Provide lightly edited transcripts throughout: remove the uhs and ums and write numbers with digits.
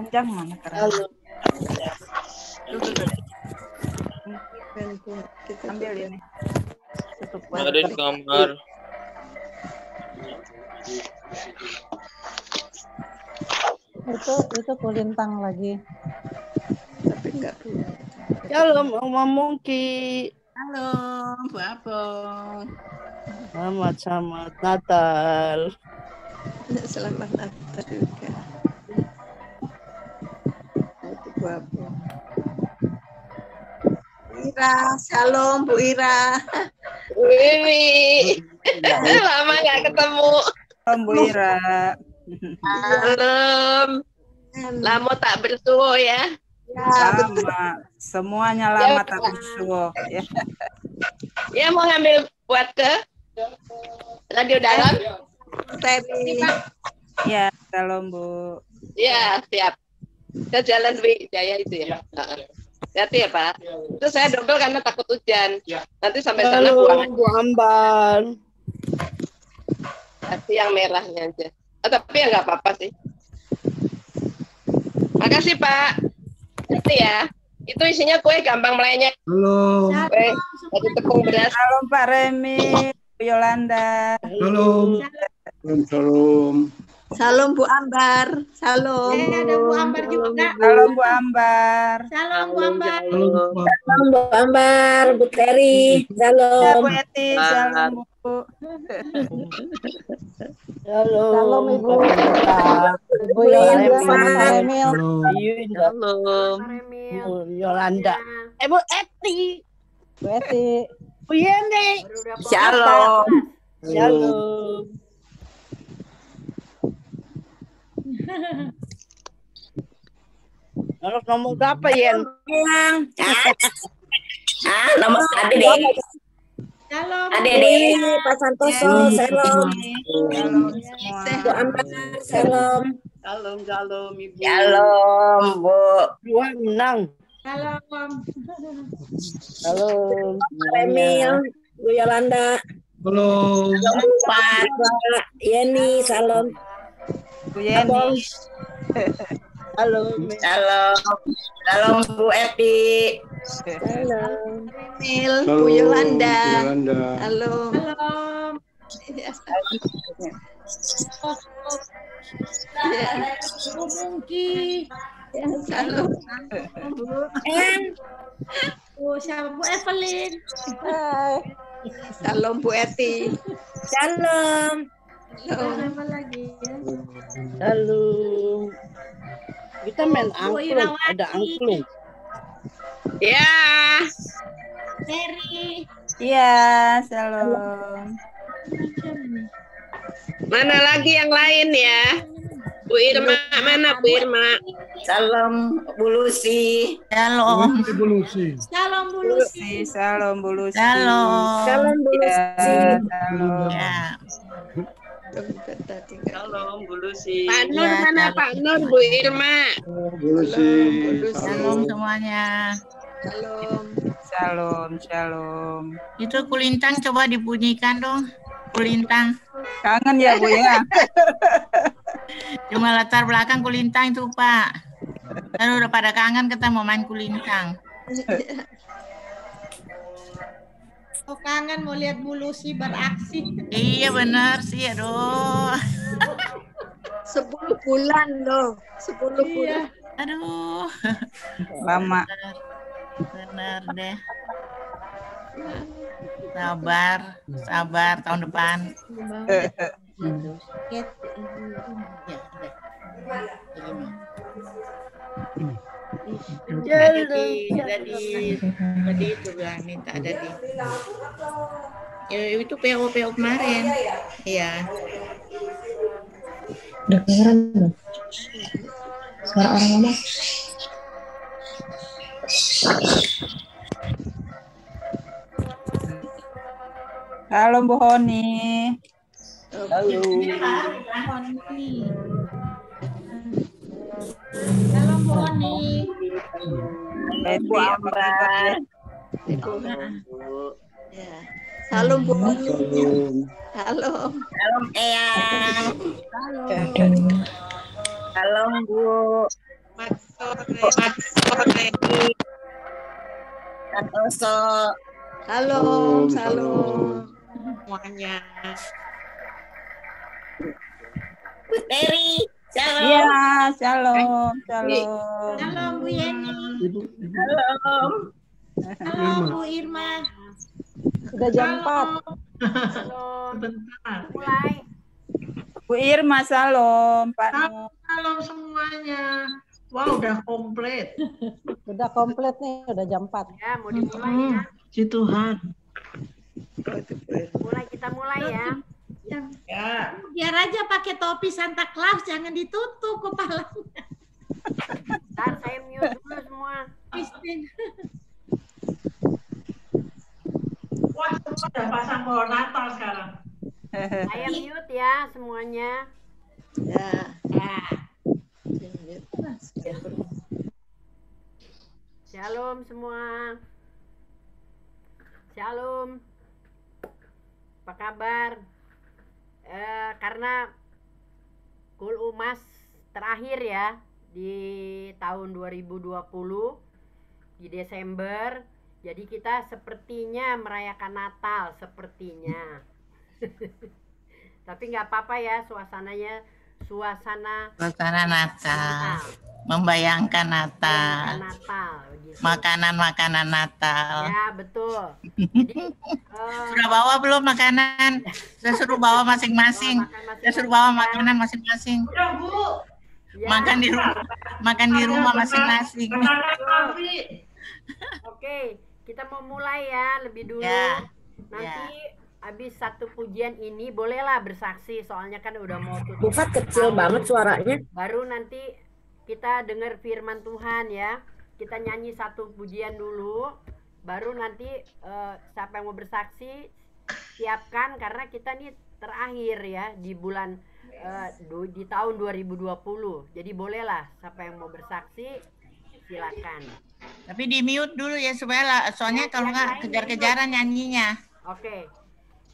Panjang mana Halo. Tuh. Ambil ini. Tutup Ada di kamar. Itu kulintang lagi. Tapi enggak dulu. Shalom, Oma Mungki. Halo, Bu Apong. Selamat Natal. Selamat Natal juga. Itu Bu Apong. Ira, shalom Bu Ira. Wiwi. Lama nggak ketemu. Salam Bu Ira. Salam. Lama tak bersuah ya. Lama. Semuanya lama tak bersuah. Ya. Ya mau ngambil buat ke radio dalam. Teri. Ya, salam Bu. Ya siap. Ke Jalan Wijaya itu ya. Hati ya Pak. Itu saya double karena takut hujan. Nanti sampai sana buang. Bu Ambar. Kasih yang merahnya aja. Oh, tapi ya nggak apa-apa sih. Makasih Pak. Hati ya. Itu isinya kue gampang melenyek. Halo. Kue dari tepung beras. Salam Pak Remi, Bu Yolanda. Halo. Salam. Salam Bu Ambar. Salam. Ada Bu Ambar juga. Salam Bu Ambar. Salam Bu Ambar. Salam Bu Ambar, Bu Teri. Ya, Salam. Bu Eti, salam Bu. Salam Ibu. Ibu Yolanda sama Pak Remil. Salam. Bu Yolanda. Bu Eti. Bu Eti. Bu Yeni. Shalom. Shalom. Nomor berapa Yen? Nomor ada deh. Salam. Ada deh. Pak Santoso, salam. Salam semua. Bu Ambar, salam. Salam Ibu. Shalom Bu. Dua menang. Salam. Salam. Remil, Bu Yolanda. Halo. Pak. Yeni, salam. Bu Yeni. Halo. Shalom. Shalom Bu Eti. Salam. Mil, Bu Yolanda. Yolanda. Halo. Salam. Bu Mungki. Salam. Bu siapa Bu Evelyn. Hai. Salam Bu Eti. Salam. Salam. Apa lagi ya? Salam. Kita main angklung, ada angklung. Ya. Teri. Iya, salam. Mana lagi yang lain ya? Bu Irma mana Bu Irma? Salam Bu Lucy. Shalom. Ibu Lucy. Salam Bu Lucy. Salam Bu Lucy. Salam Bu Ya, Lucy. salam. Shalom Bu Lucy. Pak Nur mana Pak Nur Bu Irma? Bu Lucy. Salam semuanya. Salam. Salam, shalom. Itu kulintang coba dibunyikan dong. Kulintang. Kangen ya Bu ya? Cuma latar belakang kulintang itu Pak. Kan udah pada kangen kita mau main kulintang. Oh, kangen mau lihat Bu Lucy beraksi. Iya benar sih, aduh. 10 bulan loh. 10 bulan. Aduh. Lama. Benar deh. Sabar tahun depan. Tadi itu bilang minta ada di. Ya, itu PO kemarin. Iya. Udah kedengeran belum? Suara orang ngomong. Halo Bu Honi. Halo. Salam Bu Oni. Bu Ambar. Ya. Salam Bu Oni. Halo. Shalom Eyang. Aduh. Shalom Bu. Selamat sore. Dan Oso. Salam, salam. Semuanya. Bu Teri, shalom. Iya, shalom, shalom. Shalom Bu Yeni. Shalom. Shalom Bu Irma. Udah jam 4. Sebentar. Mulai. Bu Irma, shalom. Pak Nu. Shalom semuanya. Wah, udah komplit. Udah komplit nih, udah jam 4. Ya, mau dimulai ya. Puji Tuhan. Kita mulai ya. Ya. Biar aja pakai topi Santa Claus, jangan ditutup kepalanya. Ntar saya mute dulu semua. Christine. Wah, semua udah pasang pohon Natal sekarang. Saya mute ya semuanya. Ya. Shalom semua. Shalom. Apa kabar? Karena Kul Umas terakhir ya di tahun 2020 di Desember. Jadi kita sepertinya merayakan Natal sepertinya. Tapi nggak apa-apa ya suasana Natal. Membayangkan Natal. Gitu. Makanan-makanan Natal. Ya, betul. Jadi, sudah bawa belum makanan? Saya suruh bawa masing-masing. Saya suruh bawa makanan masing-masing. Udah, Bu. Ya. Makan di rumah masing-masing. Oke, kita mau mulai ya lebih dulu. Ya. Nanti habis satu pujian ini bolehlah bersaksi, soalnya kan udah mau tutup. Bufat kecil banget suaranya. Baru nanti kita dengar firman Tuhan ya. Kita nyanyi satu pujian dulu, baru nanti siapa yang mau bersaksi siapkan, karena kita nih terakhir ya di bulan di tahun 2020. Jadi bolehlah siapa yang mau bersaksi silakan. Tapi di mute dulu ya soalnya kalau nggak kejar-kejaran nyanyinya. Oke.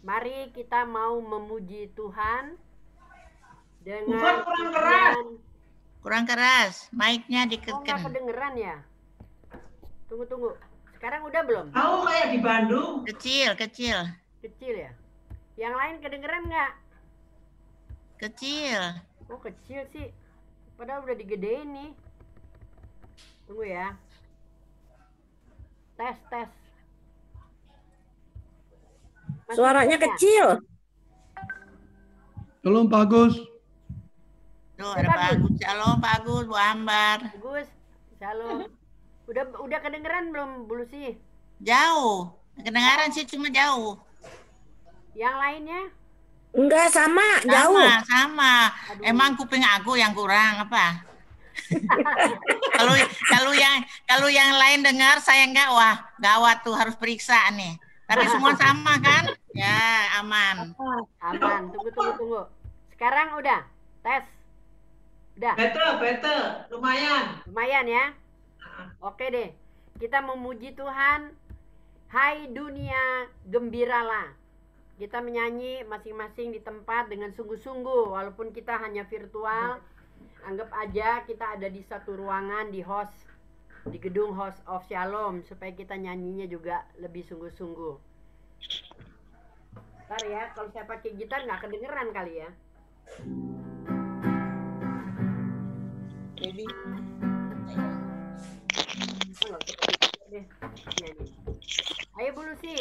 Mari kita mau memuji Tuhan dengan kurang keras, mic-nya dikenceng. nggak kedengeran ya? Tunggu. Sekarang udah belum? Tahu kayak di Bandung. Kecil ya. Yang lain kedengeran nggak? Kecil. Oh kecil sih. Padahal udah digedein nih. Tunggu ya. Tes. Suaranya kecil. Shalom Pak Agus. Tuh ada Pak Agus. Shalom Pak Agus, Bu Ambar. Bagus. Shalom. Udah kedengeran belum Bu Lucy? Jauh. Kedengaran sih cuma jauh. Yang lainnya? Enggak sama, jauh. Sama. Emang kuping aku yang kurang apa? kalau yang lain dengar saya enggak, wah gawat tuh, harus periksa nih. Tapi semua sama kan? Ya, aman. Aman. Tunggu. Sekarang udah tes. Udah. Betul. Lumayan ya. Oke deh. Kita memuji Tuhan. Hai dunia, gembiralah. Kita menyanyi masing-masing di tempat dengan sungguh-sungguh, walaupun kita hanya virtual. Anggap aja kita ada di satu ruangan di gedung House of Shalom, supaya kita nyanyinya juga lebih sungguh-sungguh. Ntar ya, kalau saya pakai gitar nggak kedengeran kali ya. Ayo Bu Lucy,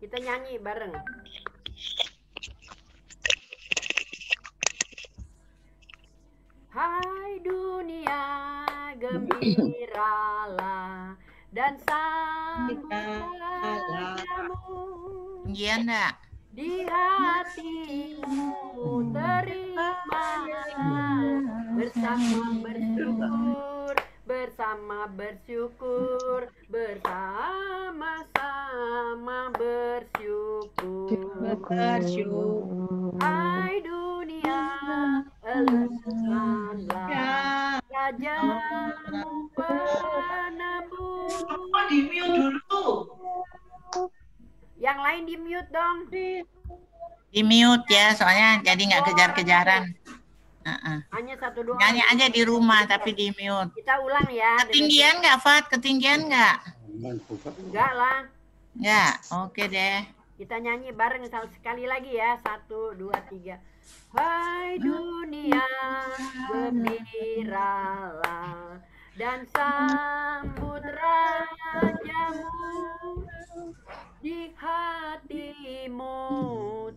kita nyanyi bareng. Hai dunia, gembiralah dan sambut Iya enggak? di hatimu, terimalah bersama bersyukur, bersama-sama bersyukur. Hai dunia, eluskanlah Rajamu penebus. Di mute dulu. Yang lain di mute dong. Di mute ya, soalnya jadi nggak kejar-kejaran. Hanya satu doa. Nyanyi aja di rumah tapi di mute. Kita ulang ya. Ketinggian nggak, Fat? Ketinggian nggak? Enggak lah. Nggak, oke deh. Kita nyanyi bareng sekali lagi ya. 1, 2, 3. Hai dunia, gembiralah dan sambut rajamu di hatimu,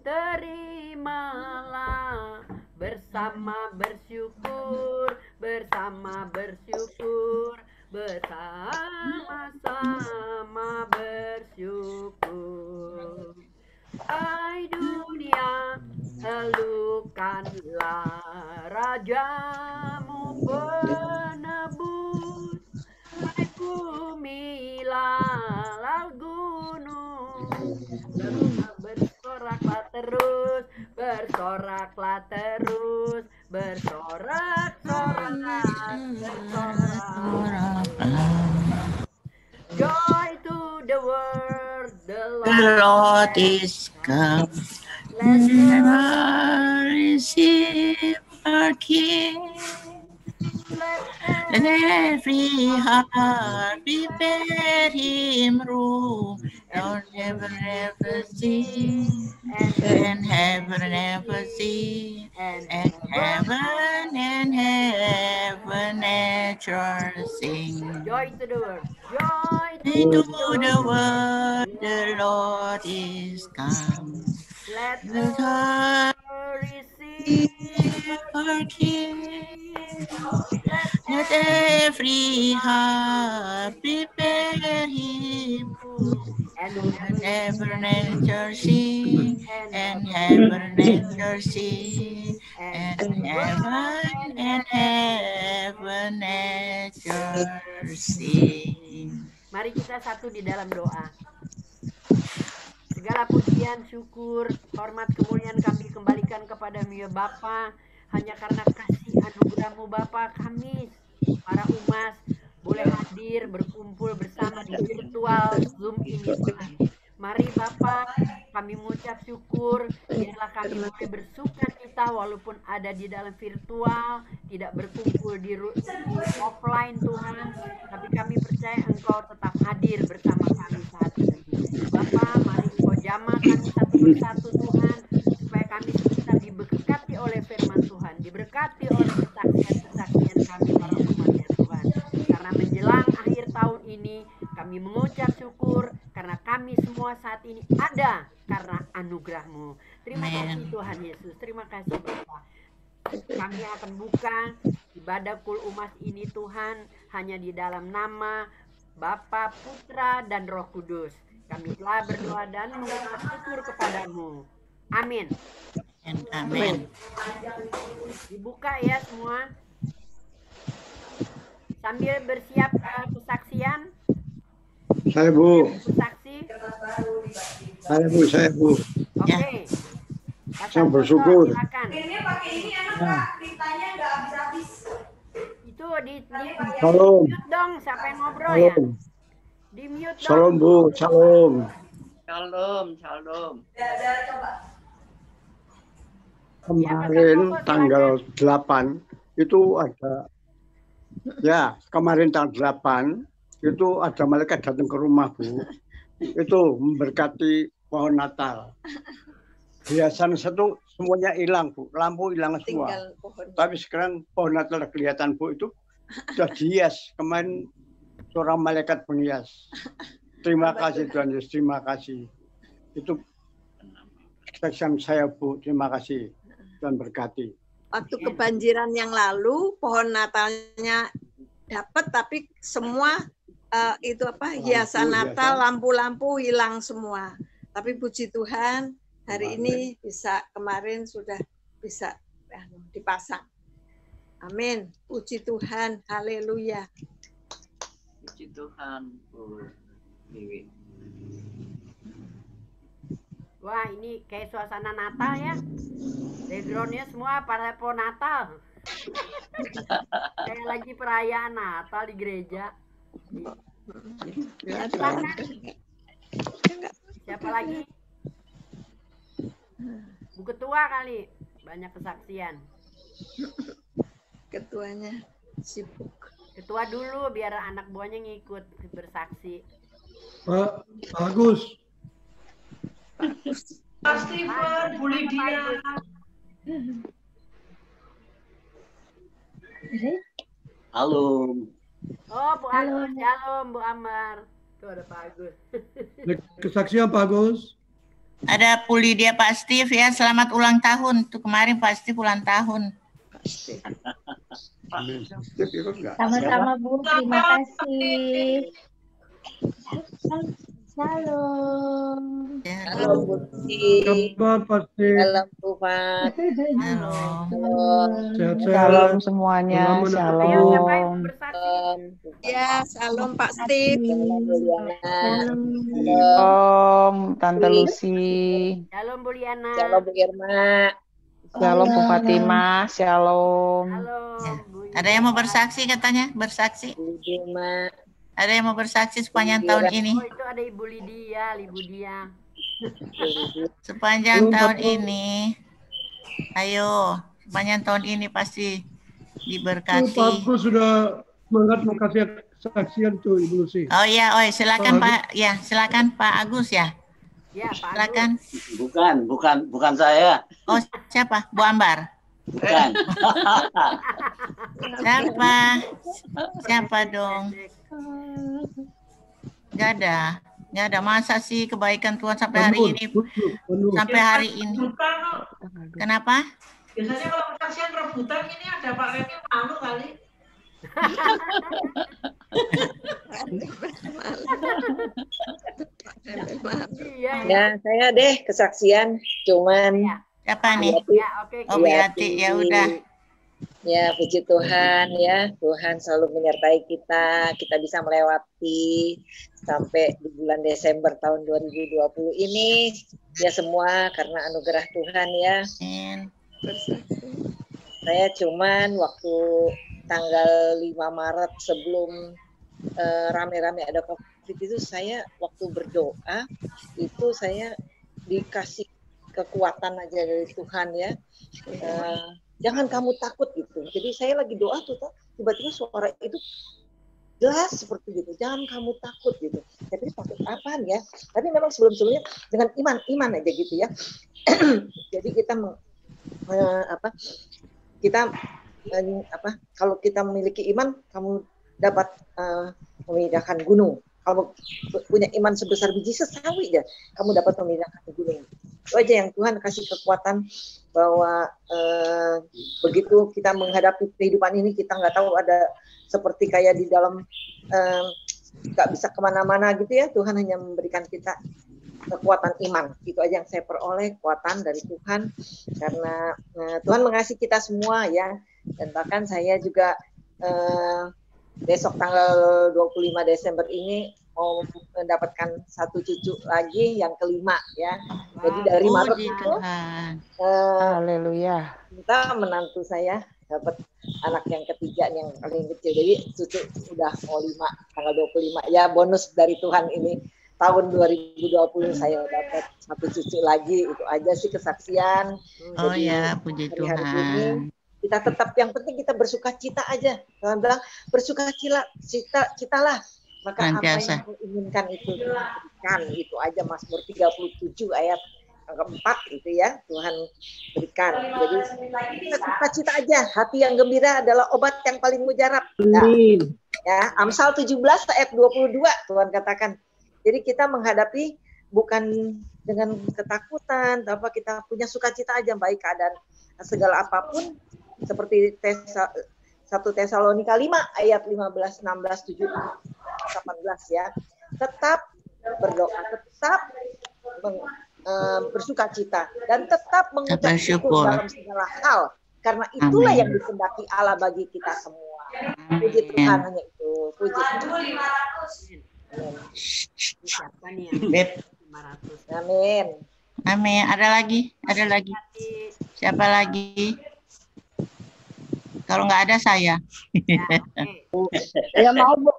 terimalah bersama bersyukur, bersama-sama bersyukur. Hai dunia, elukanlah rajamu penebus. Hai bumi, lalau gunung, bersoraklah terus, bersorak-sorak, joy to the world, the Lord is come. Let us receive our King. Let every heart prepare him room. Don't never see, and heaven never see, and heaven nature sing. Joy to the world. Joy to the world, the Lord is come. Let us receive our King. Let every heart prepare him. And heaven nature sing, and heaven nature sing, and heaven nature sing. Mari kita satu di dalam doa. Segala pujian, syukur, hormat, kemuliaan kami kembalikan kepadamu ya Bapa. Hanya karena kasih anugerah-Mu Bapa, kami para umat boleh hadir berkumpul bersama di virtual Zoom ini Tuhan. Mari Bapa, kami mengucap syukur, biarlah kami boleh bersuka cita walaupun ada di dalam virtual, tidak berkumpul di offline Tuhan, tapi kami percaya Engkau tetap hadir bersama kami saat ini. Bapa, mari Engkau jamah kami satu persatu Tuhan, supaya kami bisa diberkati oleh firman Tuhan, diberkati oleh kesaksian-kesaksian kami para umatnya Tuhan. Karena menjelang akhir tahun ini, kami mengucap syukur karena kami semua saat ini ada karena anugerah-Mu. Terima kasih Tuhan Yesus, terima kasih Bapa. Kami akan buka ibadah Kul Umas ini Tuhan hanya di dalam nama Bapa, Putra, dan Roh Kudus. Kami telah berdoa dan mengucap syukur kepadamu. Amin. Amin. Dibuka ya semua. Sambil bersiap kesaksian. Saya Bu. Saksi. Saya Bu. Oke. Saya bersyukur. Silakan. Ini pakai ini enak Kak, beritanya nggak habis-habis. Itu di Salam. mute dong, siapa yang ngobrol ya? Di mute dong. Salam Bu, salam. Shalom. Kemarin tanggal 8 itu ada, ya kemarin tanggal 8 itu ada malaikat datang ke rumah Bu, itu memberkati pohon Natal. Hiasan satu semuanya hilang Bu, lampu hilang semua. Tapi sekarang pohon Natal kelihatan Bu, itu sudah dihias. Kemarin seorang malaikat menghias. Terima kasih Tuhan Yesus, terima kasih. Itu kesaksian saya Bu, terima kasih. Dan berkati. Waktu kebanjiran yang lalu pohon Natalnya dapat, tapi semua itu apa hiasan Natal, lampu-lampu hilang semua. Tapi puji Tuhan hari ini bisa, kemarin sudah bisa dipasang. Amin. Puji Tuhan. Haleluya. Puji Tuhan Bu Dewi. Wah, ini kayak suasana Natal ya. Backgroundnya semua para pohon Natal. Kayak lagi perayaan Natal di gereja. Siapa lagi? Bu Ketua kali. Banyak kesaksian. Ketuanya sibuk. Ketua dulu biar anak buahnya ngikut bersaksi. Pak Agus. Pasti Bu Lydia. Halo. Oh, Bu Agus, shalom Bu Amar. Tuh ada Pak Agus. Kesaksian Pak Agus. Ada Bu Lydia, Pak Steve ya, selamat ulang tahun. Tuh kemarin Pak Steve ulang tahun. Sama-sama Bu, terima kasih. Shalom. Halo Bu Ti. Kabar pasti. Halo Bu Fat. Halo. Sehat-sehat. Shalom semuanya. Shalom. Ya, salam Pak Steve. Shalom Tante Lucy. Shalom Bu Liana. Shalom Bu Irma. Shalom Bu Fatimah. Shalom. Ada yang mau bersaksi katanya? Bersaksi? Irma. Ada yang mau bersaksi sepanjang tahun ini? Oh, itu ada Ibu Lydia, Ibu Dia. Sepanjang tahun ini, ayo, sepanjang tahun ini pasti diberkati. Pak Agus sudah semangat mau kasih kesaksian tuh Ibu Lucy. Oh iya, silakan Pak. Ya, silakan Pak Agus ya. Ya, Pak silakan. Bukan saya. Oh, siapa? Bu Ambar. Bukan. Siapa dong? Nggak ada. Masa sih kebaikan Tuhan sampai hari ini? Sampai hari ini. Kenapa? Biasanya kalau kesaksian rebutan ini ada Pak Remi malu kali. Ya, saya deh kesaksian, cuman siapa nih? Oh, Biati, ya udah. Ya, puji Tuhan ya, Tuhan selalu menyertai kita bisa melewati sampai di bulan Desember tahun 2020 ini, ya semua karena anugerah Tuhan ya. Saya cuman waktu tanggal 5 Maret sebelum rame-rame ada COVID itu, saya waktu berdoa, itu saya dikasih kekuatan aja dari Tuhan ya. Jangan kamu takut gitu. Jadi saya lagi doa tuh, tiba-tiba suara itu jelas seperti gitu. Jangan kamu takut gitu. Tapi takut apaan ya? Tapi memang sebelum-sebelumnya dengan iman aja gitu ya. Jadi kita kalau kita memiliki iman, kamu dapat memindahkan gunung. Kalau punya iman sebesar biji sesawi aja, kamu dapat memindahkan gunung. Itu aja yang Tuhan kasih kekuatan bahwa begitu kita menghadapi kehidupan ini, kita nggak tahu ada seperti kayak di dalam nggak bisa kemana-mana gitu ya. Tuhan hanya memberikan kita kekuatan iman. Itu aja yang saya peroleh, kekuatan dari Tuhan, karena Tuhan mengasihi kita semua ya. Dan bahkan saya juga besok tanggal 25 Desember ini mau mendapatkan satu cucu lagi, yang kelima ya. Jadi dari Maret itu haleluya, kita menantu saya dapat anak yang ketiga, yang paling kecil. Jadi cucu udah mau 5 tanggal 25 ya, bonus dari Tuhan ini. Tahun 2020 saya dapat satu cucu lagi. Itu aja sih kesaksian. Oh ya, puji Tuhan. Kita tetap, yang penting kita bersuka cita aja. Tuhan bilang bersuka citalah, maka apa yang kau inginkan itu diberikan. Itu aja Mazmur 37 ayat keempat itu ya, Tuhan berikan. Jadi kita suka cita aja. Hati yang gembira adalah obat yang paling mujarab. Ya, Amsal 17 ayat 22 Tuhan katakan. Jadi kita menghadapi bukan dengan ketakutan, apa, kita punya sukacita aja, baik keadaan segala apapun, seperti 1 Tesalonika 5 ayat 15, 16, 17, 18 ya. Tetap berdoa, tetap bersukacita, dan tetap mengucap syukur dalam segala hal, karena itulah yang dikehendaki Allah bagi kita semua. Puji Tuhan, hanya itu. Puji Tuhan. Amin. Amin. Ada lagi? Siapa lagi? Kalau nggak ada saya. Ya mau Bu.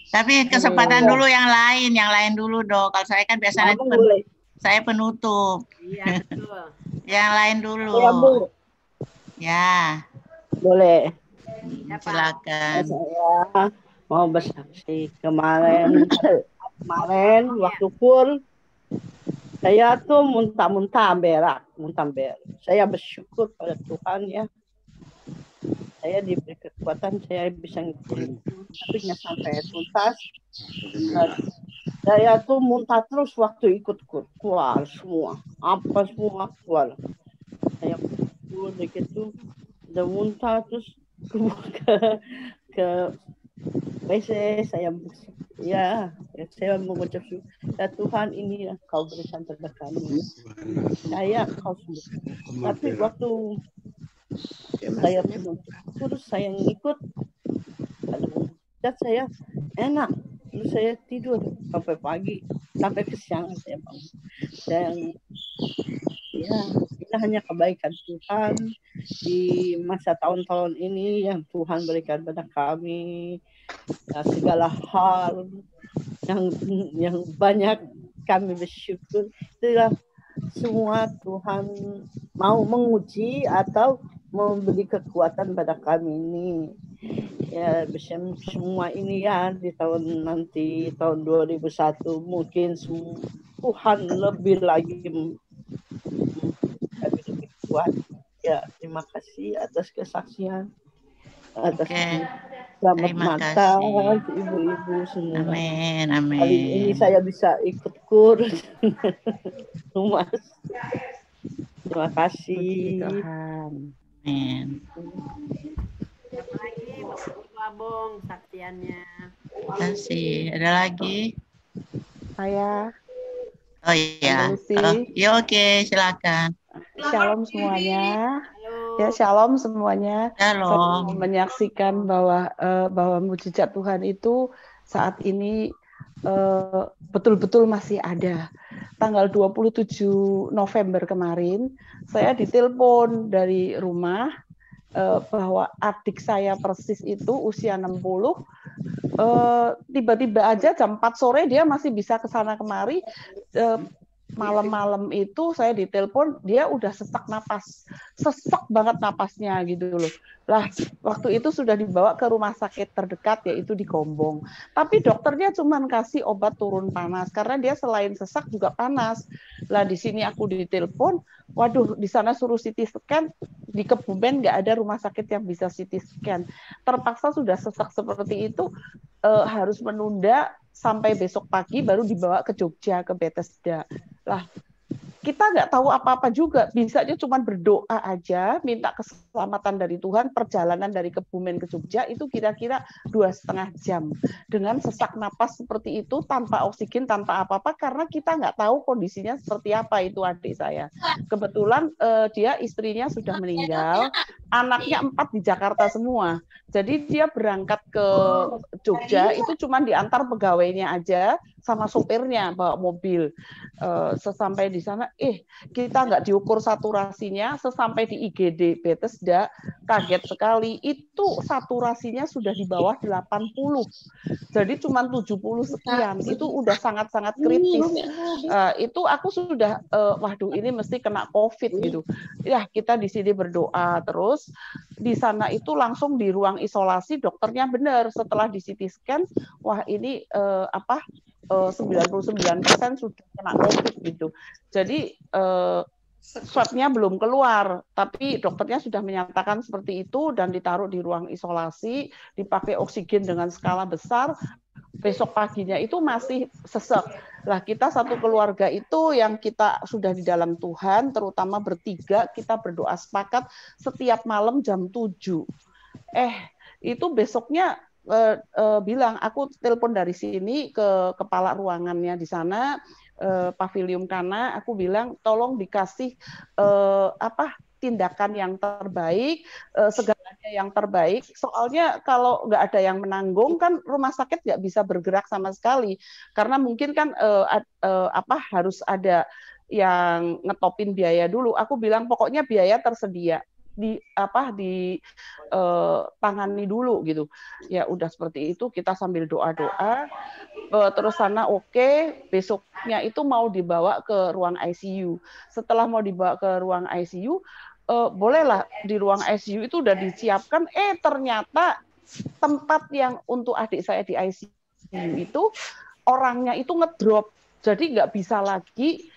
Tapi kesempatan dulu yang lain dulu dong. Kalau saya kan biasanya saya penutup. Iya betul. Yang lain dulu. Ya, Bu. Ya. Boleh. Silakan. Saya mau bersaksi kemarin waktu full saya tuh muntah berak. Saya bersyukur pada Tuhan ya. Saya diberi kekuatan, saya bisa ngikutin tapi nggak sampai tuntas. Saya tuh muntah terus waktu ikut keluar semua, apa semua keluar. Saya begitu udah muntah terus ke WC, saya mengucap syukur ya Tuhan, ini yang Kau berikan kepada kami, saya Kau sembuh. Tapi waktu saya terus saya ngikut, dan saya enak, terus saya tidur sampai pagi, sampai ke siang saya bangun. Dan ya itu hanya kebaikan Tuhan di masa tahun-tahun ini yang Tuhan berikan pada kami. Nah, segala hal yang banyak kami bersyukur, itulah semua Tuhan mau menguji atau memberi kekuatan pada kami ini. Ya, semua ini ya di tahun 2001 mungkin Tuhan lebih lagi kuat. Ya, terima kasih atas kesaksian, atas selamat Natal ibu-ibu semua. Amin. Kali ini saya bisa ikut kursus. Mas. Terima kasih. Amin. Siapa lagi? Ibu Abong saksiannya. Terima kasih. Ada lagi? Saya. Oh iya. Ya oke, silakan. Shalom semuanya. Ya, shalom semuanya. Shalom. Saya menyaksikan bahwa mujizat Tuhan itu saat ini betul-betul masih ada. Tanggal 27 November kemarin, saya ditelepon dari rumah bahwa adik saya persis itu usia 60, tiba-tiba aja jam 4 sore dia masih bisa ke sana kemari. Malam-malam itu saya ditelepon, dia udah sesak banget napasnya gitu loh. Lah, waktu itu sudah dibawa ke rumah sakit terdekat, yaitu di Gombong. Tapi dokternya cuma kasih obat turun panas, karena dia selain sesak juga panas. Lah, di sini aku ditelepon, waduh, di sana suruh CT scan, di Kebumen nggak ada rumah sakit yang bisa CT scan. Terpaksa sudah sesak seperti itu, harus menunda sampai besok pagi baru dibawa ke Jogja, ke Bethesda. Lah, kita nggak tahu apa-apa juga, bisanya cuma berdoa aja, minta keselamatan dari Tuhan. Perjalanan dari Kebumen ke Jogja itu kira-kira 2,5 jam dengan sesak napas seperti itu, tanpa oksigen, tanpa apa-apa, karena kita nggak tahu kondisinya seperti apa. Itu adik saya. Kebetulan dia istrinya sudah meninggal, anaknya 4 di Jakarta semua. Jadi dia berangkat ke Jogja itu cuma diantar pegawainya aja sama sopirnya bawa mobil. Sesampai di sana, kita nggak diukur saturasinya. Sesampai di IGD Bethesda, kaget sekali, itu saturasinya sudah di bawah 80. Jadi cuma 70 sekian. Itu udah sangat-sangat kritis. Itu aku sudah, waduh, ini mesti kena COVID gitu. Ya, kita di sini berdoa terus. Di sana itu langsung di ruang isolasi, dokternya benar setelah di CT scan, wah ini 99% sudah kena COVID gitu. Jadi swabnya belum keluar, tapi dokternya sudah menyatakan seperti itu dan ditaruh di ruang isolasi, dipakai oksigen dengan skala besar. Besok paginya itu masih sesek. Lah, kita satu keluarga itu yang kita sudah di dalam Tuhan, terutama bertiga, kita berdoa sepakat setiap malam jam 7. Itu besoknya bilang, aku telepon dari sini ke kepala ruangannya di sana, Pavilium Kana, aku bilang tolong dikasih tindakan yang terbaik, segalanya yang terbaik. Soalnya kalau nggak ada yang menanggung kan rumah sakit nggak bisa bergerak sama sekali, karena mungkin kan harus ada yang ngetopin biaya dulu. Aku bilang pokoknya biaya tersedia, tangani dulu gitu. Ya udah seperti itu, kita sambil doa-doa terus sana oke. Besoknya itu mau dibawa ke ruang ICU. Setelah mau dibawa ke ruang ICU, bolehlah di ruang ICU itu udah disiapkan, ternyata tempat yang untuk adik saya di ICU itu orangnya itu ngedrop, jadi nggak bisa lagi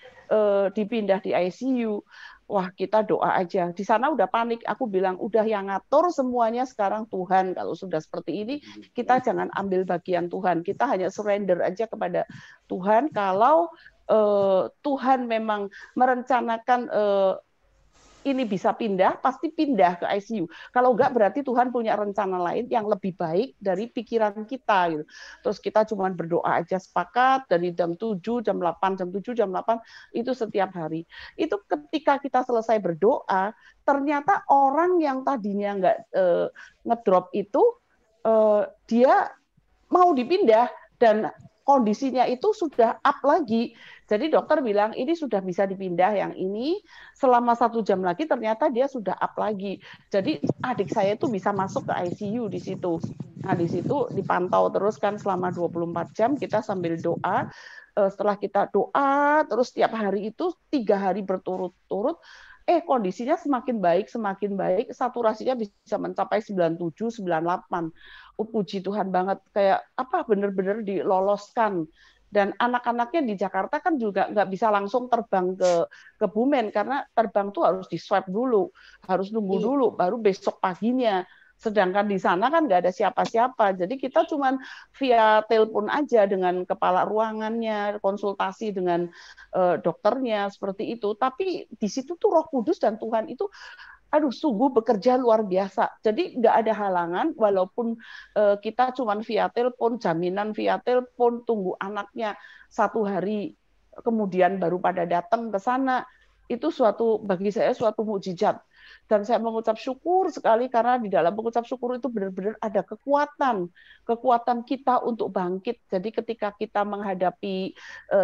dipindah di ICU. Wah, kita doa aja. Di sana udah panik. Aku bilang, udah yang ngatur semuanya sekarang Tuhan. Kalau sudah seperti ini, kita jangan ambil bagian Tuhan. Kita hanya surrender aja kepada Tuhan. Kalau Tuhan memang merencanakan ini bisa pindah, pasti pindah ke ICU. Kalau enggak, berarti Tuhan punya rencana lain yang lebih baik dari pikiran kita. Gitu. Terus kita cuma berdoa aja, sepakat dari jam 7, jam 8, jam 7, jam 8, itu setiap hari. Itu ketika kita selesai berdoa, ternyata orang yang tadinya enggak ngedrop itu, dia mau dipindah, dan kondisinya itu sudah up lagi. Jadi dokter bilang ini sudah bisa dipindah, yang ini selama 1 jam lagi ternyata dia sudah up lagi. Jadi adik saya itu bisa masuk ke ICU di situ. Nah di situ dipantau terus kan selama 24 jam kita sambil doa. Setelah kita doa terus tiap hari itu 3 hari berturut-turut, kondisinya semakin baik, saturasinya bisa mencapai 97, 98. Puji Tuhan banget, kayak apa benar-benar diloloskan. Dan anak-anaknya di Jakarta kan juga nggak bisa langsung terbang ke Kebumen, karena terbang tuh harus di swab dulu, harus nunggu dulu, baru besok paginya. Sedangkan di sana kan nggak ada siapa-siapa, jadi kita cuman via telepon aja dengan kepala ruangannya, konsultasi dengan dokternya seperti itu. Tapi di situ tuh Roh Kudus dan Tuhan itu, sungguh bekerja luar biasa. Jadi nggak ada halangan, walaupun kita cuman via telepon, jaminan via telepon, tunggu anaknya 1 hari, kemudian baru pada datang ke sana. Itu bagi saya suatu mukjizat. Dan saya mengucap syukur sekali, karena di dalam mengucap syukur itu benar-benar ada kekuatan kita untuk bangkit. Jadi ketika kita menghadapi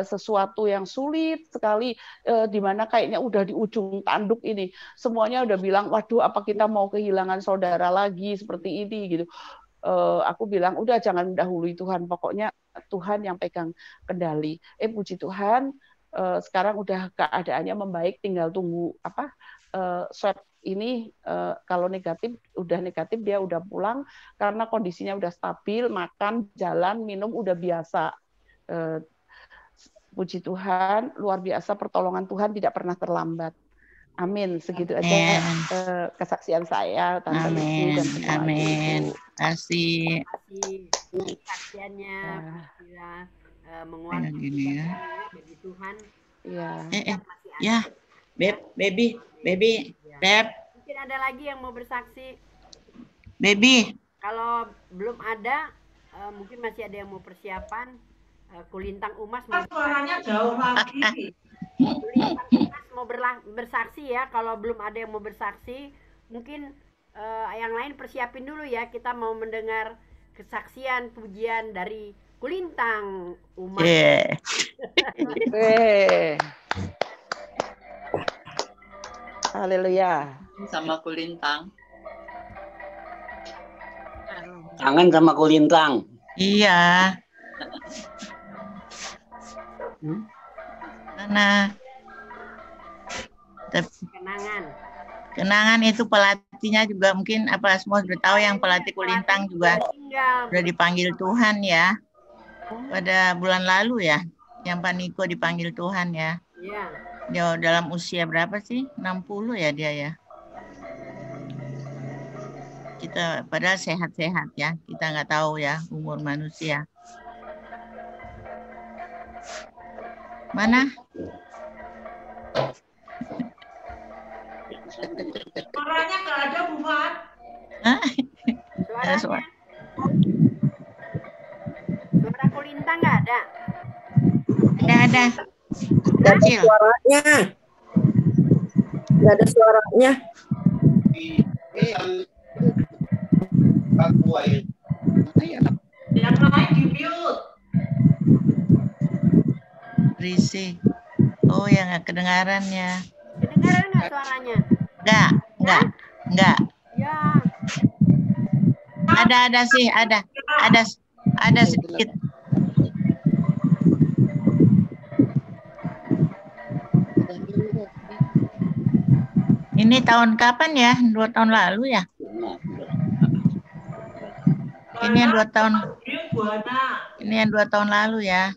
sesuatu yang sulit sekali, di mana kayaknya udah di ujung tanduk ini, semuanya udah bilang, waduh apa kita mau kehilangan saudara lagi seperti ini gitu. Aku bilang udah jangan mendahului Tuhan, pokoknya Tuhan yang pegang kendali. Puji Tuhan, sekarang udah keadaannya membaik, tinggal tunggu swab ini, kalau udah negatif dia udah pulang karena kondisinya udah stabil, makan, jalan, minum udah biasa. Puji Tuhan, luar biasa, pertolongan Tuhan tidak pernah terlambat. Amin. Segitu aja kesaksian saya, Tante Lucy dan semua. Amin. Kasih. Kesaksiannya menguatkan bagi Tuhan. Ya, baby. Beb. Mungkin ada lagi yang mau bersaksi. Baby. Kalau belum ada, mungkin masih ada yang mau persiapan. Kulintang Umas mau suaranya jauh lagi. Kulintang Umas mau bersaksi ya. Kalau belum ada yang mau bersaksi, mungkin yang lain persiapin dulu ya. Kita mau mendengar kesaksian pujian dari Kulintang Umas. Haleluya. Sama Kulintang. Kangen sama Kulintang. Iya. Mana? Kenangan itu pelatihnya juga mungkin semua sudah tahu, yang pelatih Kulintang juga sudah dipanggil Tuhan ya. Pada bulan lalu ya, yang Pak Niko dipanggil Tuhan ya. Iya. Dia dalam usia berapa sih? 60 ya dia ya. Kita padahal sehat-sehat ya. Kita nggak tahu ya umur manusia. Mana? Suaranya nggak ada, Bu Fat. Ada suara. Suara Kulintang nggak ada? Ada. Nggak ada suaranya. Nggak ada suaranya. Yang lain di mute. Berisik. Oh ya, nggak kedengaran ya. Kedengaran nggak suaranya? Nggak. Ya. Ada sih, ada sedikit. Ini tahun kapan ya? 2 tahun lalu ya? Ini yang 2 tahun. Ini yang 2 tahun lalu ya.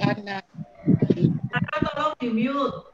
Ana tolong di mute.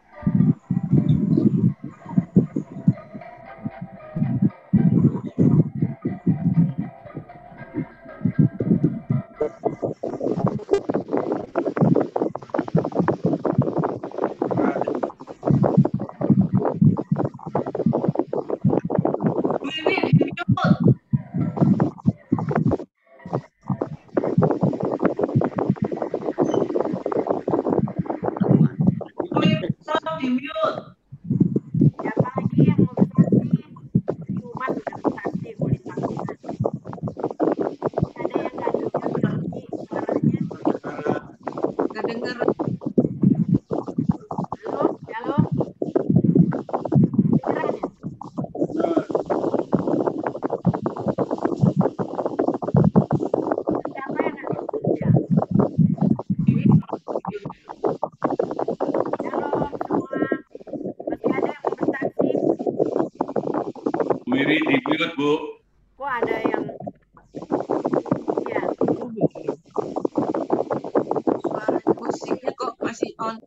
Wiri di mute, Bu. Kok ada yang ya. Musiknya kok masih on.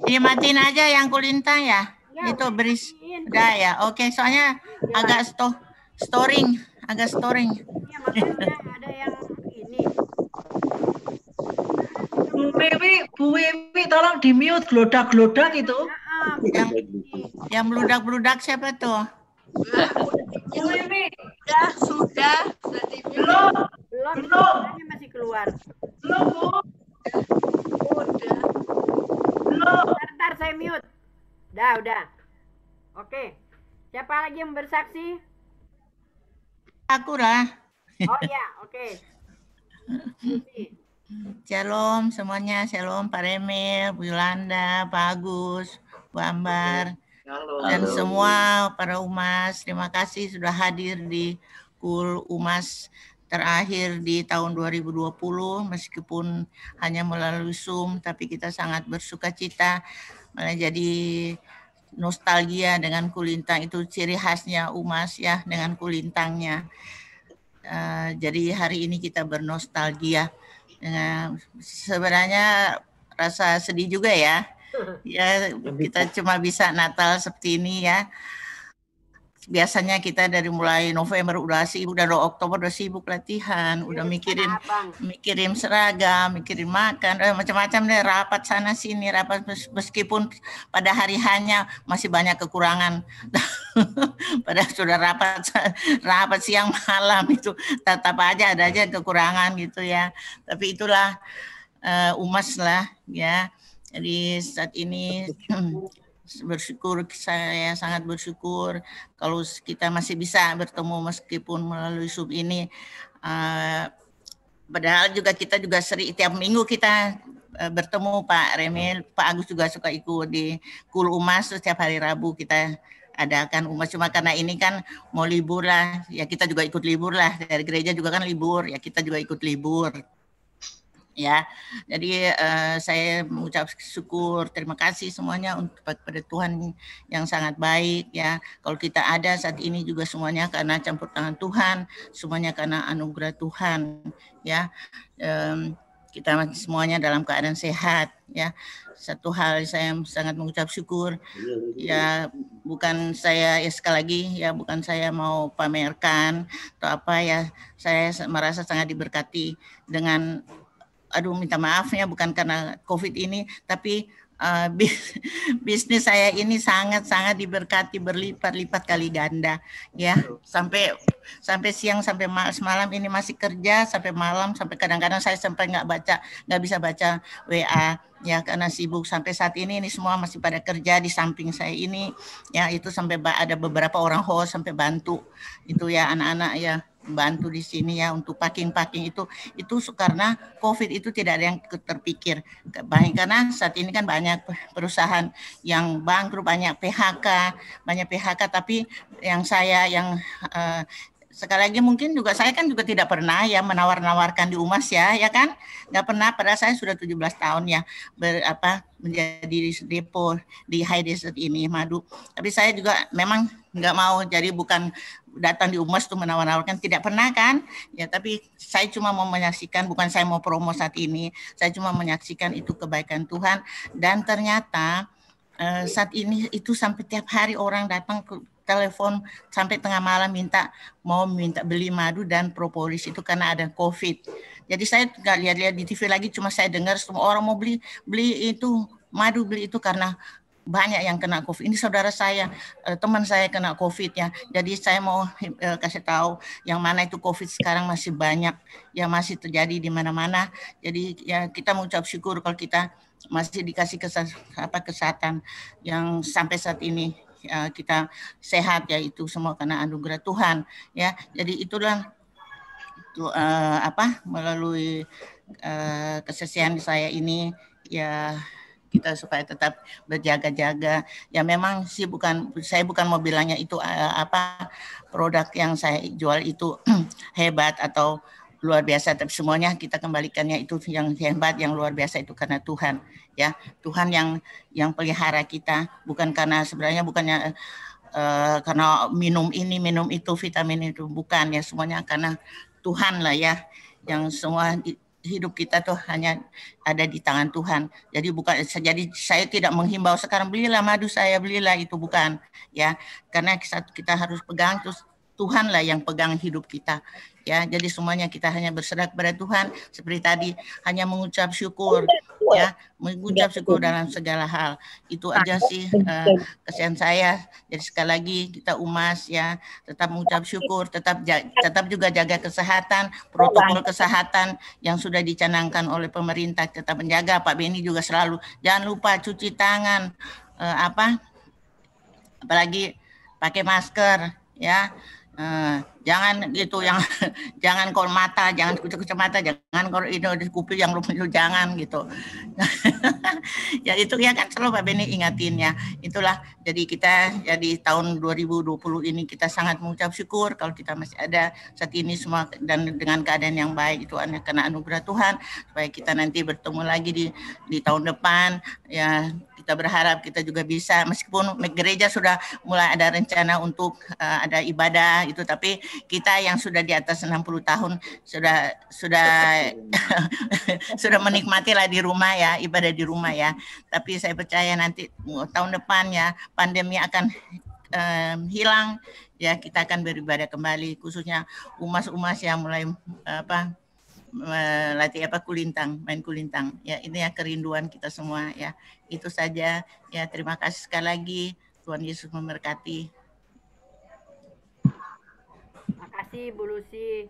Ini matiin aja yang kulintang ya. Itu beris. Udah ya. Oke, soalnya agak storing, agak storing. Ada yang ini. Bu Wiwi, tolong di mute glodak-glodak itu. Yang meludak-meludak siapa tuh? Bu Wiwi, sudah di mute. Belum, masih keluar. Belum, Bu. Udah. Ntar saya mute. Udah. Oke. Siapa lagi yang bersaksi? Aku lah. Oh ya, oke. Shalom semuanya, shalom Pak Remil, Bu Yolanda, Pak Agus, Bu Ambar, dan semua para umas. Terima kasih sudah hadir di KUL Umas terakhir di tahun 2020, meskipun hanya melalui Zoom, tapi kita sangat bersuka cita, malah jadi nostalgia dengan kulintang. Itu ciri khasnya Umas ya, dengan kulintangnya. Jadi hari ini kita bernostalgia. Sebenarnya rasa sedih juga ya. Ya, kita cuma bisa Natal seperti ini ya. Biasanya kita dari mulai November udah sibuk, udah Oktober udah sibuk latihan, udah mikirin seragam, mikirin makan, macam-macam deh, rapat sana sini, rapat meskipun pada hari hanya masih banyak kekurangan. Pada sudah rapat siang malam itu tetap aja ada aja kekurangan gitu ya. Tapi itulah umas lah ya. Jadi saat ini bersyukur, saya sangat bersyukur kalau kita masih bisa bertemu meskipun melalui Zoom ini. Padahal kita juga sering tiap minggu kita bertemu Pak Remil, Pak Agus juga suka ikut di KUL Umas, setiap hari Rabu kita adakan Umas. Cuma karena ini kan mau libur lah, ya kita juga ikut libur lah, dari gereja juga kan libur, ya kita juga ikut libur. Ya, jadi saya mengucap syukur, terima kasih semuanya untuk pada Tuhan yang sangat baik ya. Kalau kita ada saat ini juga semuanya karena campur tangan Tuhan, semuanya karena anugerah Tuhan ya. Kita semuanya dalam keadaan sehat ya. Satu hal saya sangat mengucap syukur ya, bukan saya ya sekali lagi ya, bukan saya mau pamerkan atau apa ya, saya merasa sangat diberkati dengan minta maafnya bukan karena COVID ini, tapi bisnis saya ini sangat-sangat diberkati berlipat-lipat kali ganda ya. Sampai siang sampai malam ini masih kerja sampai malam, sampai kadang-kadang saya sampai nggak bisa baca WA ya karena sibuk. Sampai saat ini semua masih pada kerja di samping saya ini ya, itu sampai ada beberapa orang host sampai bantu itu ya, anak-anak ya bantu di sini ya untuk packing itu karena COVID itu tidak ada yang terpikir. Karena saat ini kan banyak perusahaan yang bangkrut, banyak PHK, tapi yang sekali lagi mungkin juga saya kan juga tidak pernah ya menawar-nawarkan di UMAS ya kan, nggak pernah. Padahal saya sudah 17 tahun ya menjadi depo di High Desert ini madu. Tapi saya juga memang nggak mau, jadi bukan datang di UMAS tuh menawar-nawarkan, tidak pernah kan ya. Tapi saya cuma mau menyaksikan, bukan saya mau promo saat ini, saya cuma menyaksikan itu kebaikan Tuhan. Dan ternyata saat ini itu sampai tiap hari orang datang ke telepon sampai tengah malam minta beli madu dan propolis itu karena ada COVID. Jadi saya nggak lihat-lihat di TV lagi, cuma saya dengar semua orang mau beli itu madu, beli itu karena banyak yang kena COVID. Ini saudara saya, teman saya kena COVID ya. Jadi saya mau kasih tahu yang mana itu COVID sekarang masih banyak, yang masih terjadi di mana-mana. Jadi ya kita mengucap syukur kalau kita masih dikasih kesehatan yang sampai saat ini. Kita sehat ya, itu semua karena anugerah Tuhan ya. Jadi itulah melalui kesaksian saya ini ya, kita supaya tetap berjaga-jaga ya. Memang sih saya bukan mau bilangnya itu produk yang saya jual itu hebat atau luar biasa, tapi semuanya kita kembalikannya itu yang hebat, yang luar biasa itu karena Tuhan ya. Tuhan yang pelihara kita, bukan karena sebenarnya bukannya karena minum ini minum itu vitamin itu, bukan ya, semuanya karena Tuhan lah ya. Yang semua hidup kita tuh hanya ada di tangan Tuhan. Jadi saya tidak menghimbau sekarang belilah madu saya, belilah itu, bukan ya. Karena kita harus pegang, terus Tuhan lah yang pegang hidup kita ya. Jadi semuanya kita hanya berserah kepada Tuhan, seperti tadi hanya mengucap syukur ya, mengucap syukur dalam segala hal. Itu aja sih kesan saya. Jadi sekali lagi kita UMAS ya, tetap mengucap syukur, tetap juga jaga kesehatan, protokol kesehatan yang sudah dicanangkan oleh pemerintah, tetap menjaga. Pak Beni juga selalu jangan lupa cuci tangan, apalagi pakai masker ya. Jangan gitu, jangan kol mata, jangan kucek mata, jangan kol ini di kuping yang lu jangan gitu. Ya itu ya kan selalu Pak Beni ingatin ya. Itulah, jadi kita jadi tahun 2020 ini kita sangat mengucap syukur kalau kita masih ada saat ini semua, dan dengan keadaan yang baik itu karena anugerah Tuhan, supaya kita nanti bertemu lagi di tahun depan ya. Kita berharap kita juga bisa, meskipun gereja sudah mulai ada rencana untuk ada ibadah itu, tapi kita yang sudah di atas 60 tahun sudah sudah menikmati lah di rumah ya, ibadah di rumah ya. Tapi saya percaya nanti tahun depan ya pandemi akan hilang ya, kita akan beribadah kembali, khususnya umas-umas yang mulai melatih main kulintang ya. Ini ya kerinduan kita semua ya. Itu saja ya, terima kasih sekali lagi, Tuhan Yesus memberkati. Terima kasih Bu Lucy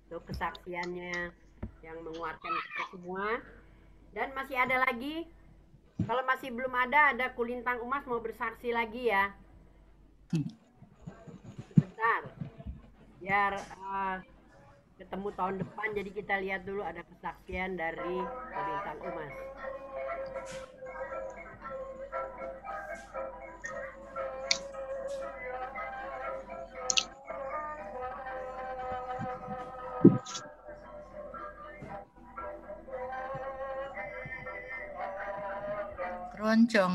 untuk kesaksiannya yang menguatkan kita semua. Dan masih ada lagi, kalau masih belum ada kulintang umas mau bersaksi lagi ya. Sebentar biar ketemu tahun depan, jadi kita lihat dulu ada kesaksian dari kulintang umas. Keroncong.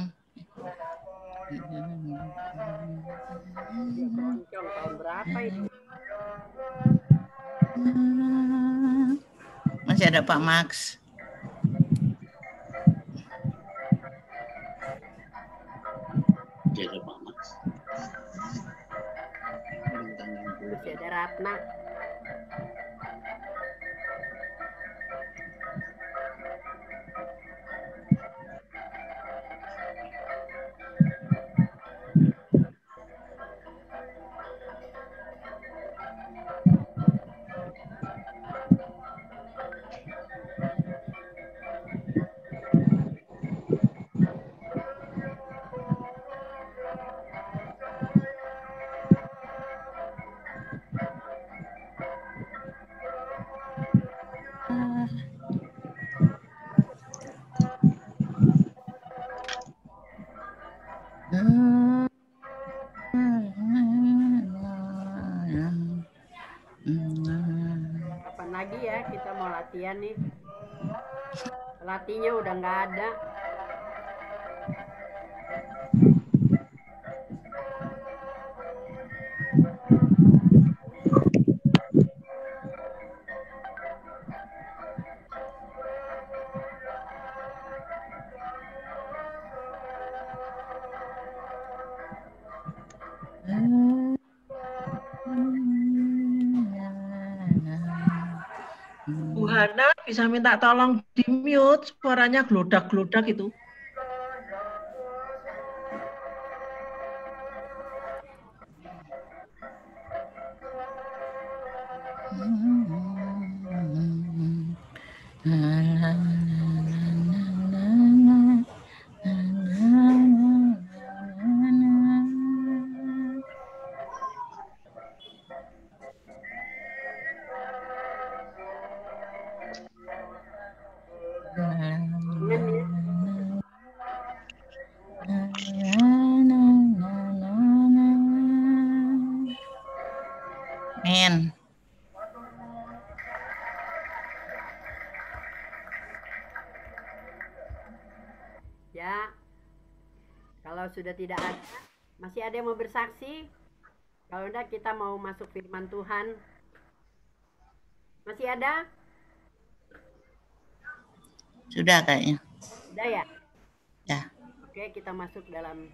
Keroncong tahun berapa itu? Masih ada Pak Max. Masih ada Pak Max. Masih ada Ratna. Kapan lagi ya kita mau latihan nih? Pelatihnya udah nggak ada. Bu Hana bisa minta tolong di mute, suaranya gelodak-gelodak itu. Amin. Ya, kalau sudah tidak ada, masih ada yang mau bersaksi? Kalau enggak kita mau masuk firman Tuhan. Masih ada? Sudah kayaknya. Sudah ya? Ya. Oke, kita masuk dalam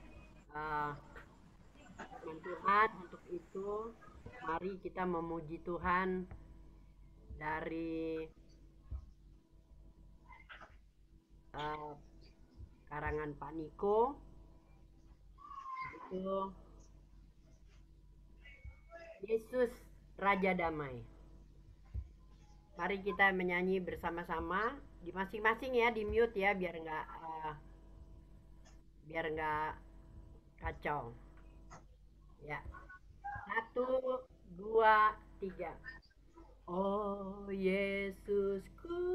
firman Tuhan. Untuk itu, mari kita memuji Tuhan dari karangan Pak Niko. Itu Yesus Raja Damai. Mari kita menyanyi bersama-sama di masing-masing ya, di mute ya biar nggak kacau. Ya. 1, 2, 3. Oh Yesusku,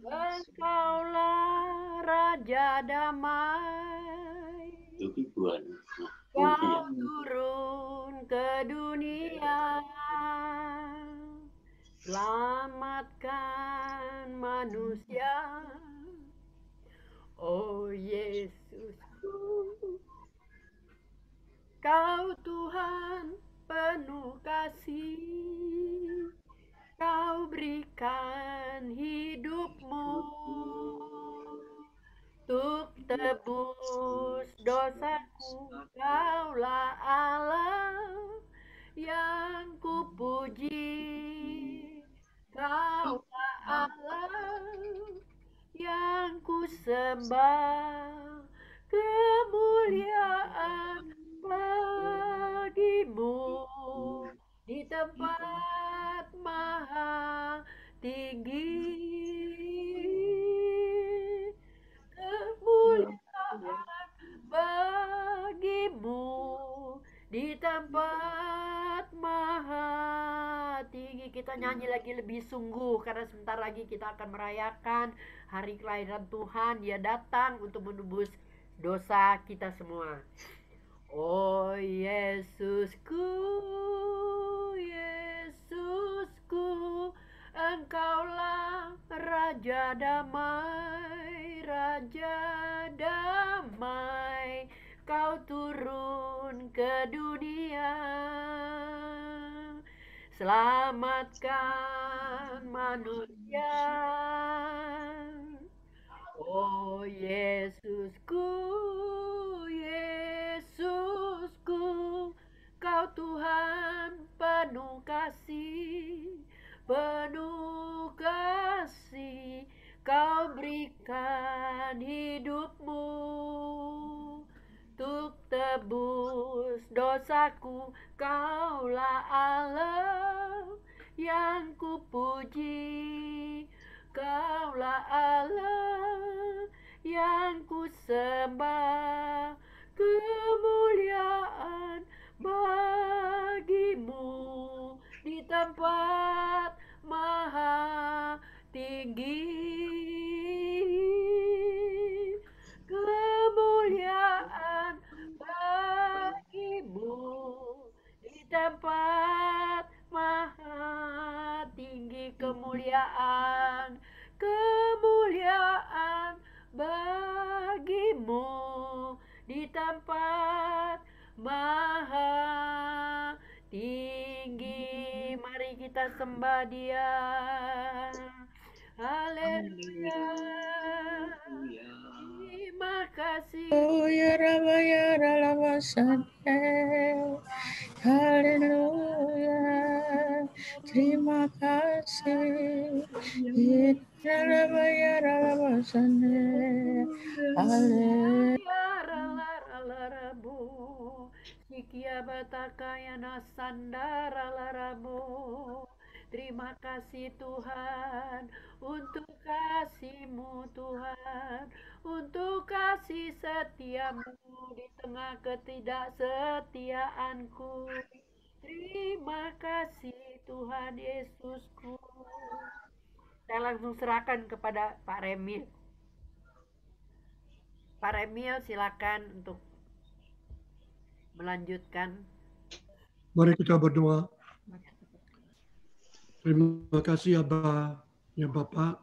Engkaulah Raja Damai. Kau turun ke dunia, selamatkan manusia. Oh Yesusku, Kau Tuhan penuh kasih, Kau berikan hidupmu untuk tebus dosaku. Kaulah Allah yang kupuji, Kaulah Allah yang kusembah, kemuliaan bagimu di tempat maha tinggi. Kemuliaan bagimu di tempat maha tinggi. Kita nyanyi lagi lebih sungguh karena sebentar lagi kita akan merayakan hari kelahiran Tuhan. Dia datang untuk menebus dosa kita semua. Oh Yesusku, Yesusku, Engkaulah Raja Damai, Raja Damai. Kau turun ke dunia, selamatkan manusia. Oh Yesusku, Yesusku, Kau Tuhan penuh kasih, penuh kasih. Kau berikan hidupmu untuk tebus dosaku. Kaulah Allah yang kupuji, Kaulah Allah yang kusembah, kemuliaan bagimu di tempat maha tinggi. Kemuliaan bagimu di tempat maha tinggi kemuliaan, kemuliaan bagimu di tempat maha tinggi. Mari kita sembah Dia. Haleluya. Terima kasih. Oh ya Rabba ya Rabba haleluya. Terima kasih. Ya Rabba ya Rabba haleluya. Sikia batakayana sandara laramu. Terima kasih Tuhan untuk kasih-Mu Tuhan, untuk kasih setiamu di tengah ketidaksetiaanku. Terima kasih Tuhan Yesusku. Saya langsung serahkan kepada Pak Remil. Pak Remil silakan untuk melanjutkan. Mari kita berdoa. Terima kasih Abba, ya Bapak.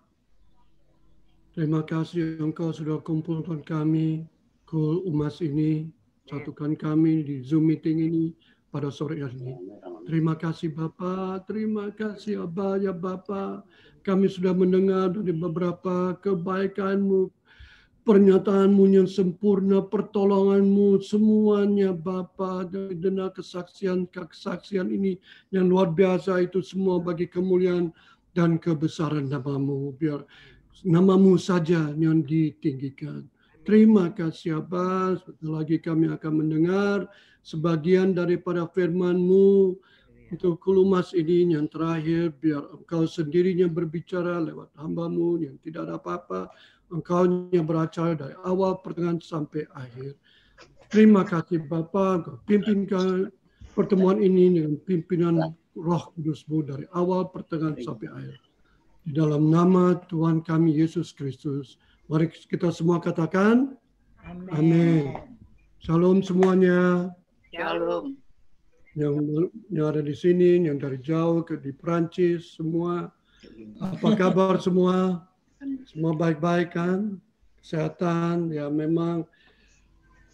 Terima kasih Engkau sudah kumpulkan kami, Kul Umas ini, satukan kami di Zoom meeting ini pada sore hari ini. Terima kasih Bapak, terima kasih Abba, ya Bapak. Kami sudah mendengar dari beberapa kebaikan-Mu, pernyataan-Mu yang sempurna, pertolongan-Mu, semuanya Bapa, dari dengar kesaksian ini yang luar biasa itu semua bagi kemuliaan dan kebesaran nama-Mu. Biar nama-Mu saja yang ditinggikan. Terima kasih Bapa. Sebentar lagi kami akan mendengar sebagian daripada firman-Mu untuk Kulumas ini yang terakhir. Biar Engkau sendirinya berbicara lewat hamba-Mu yang tidak ada apa-apa. Engkau yang beracara dari awal, pertengahan, sampai akhir. Terima kasih Bapa, Engkau pimpinkan pertemuan ini dengan pimpinan Roh Kudus-Mu dari awal, pertengahan, sampai akhir. Di dalam nama Tuhan kami Yesus Kristus. Mari kita semua katakan, Amin. Shalom semuanya. Shalom. Yang ada di sini, yang dari jauh di Perancis, semua. Apa kabar semua? Semua baik-baik kan? Kesehatan, ya memang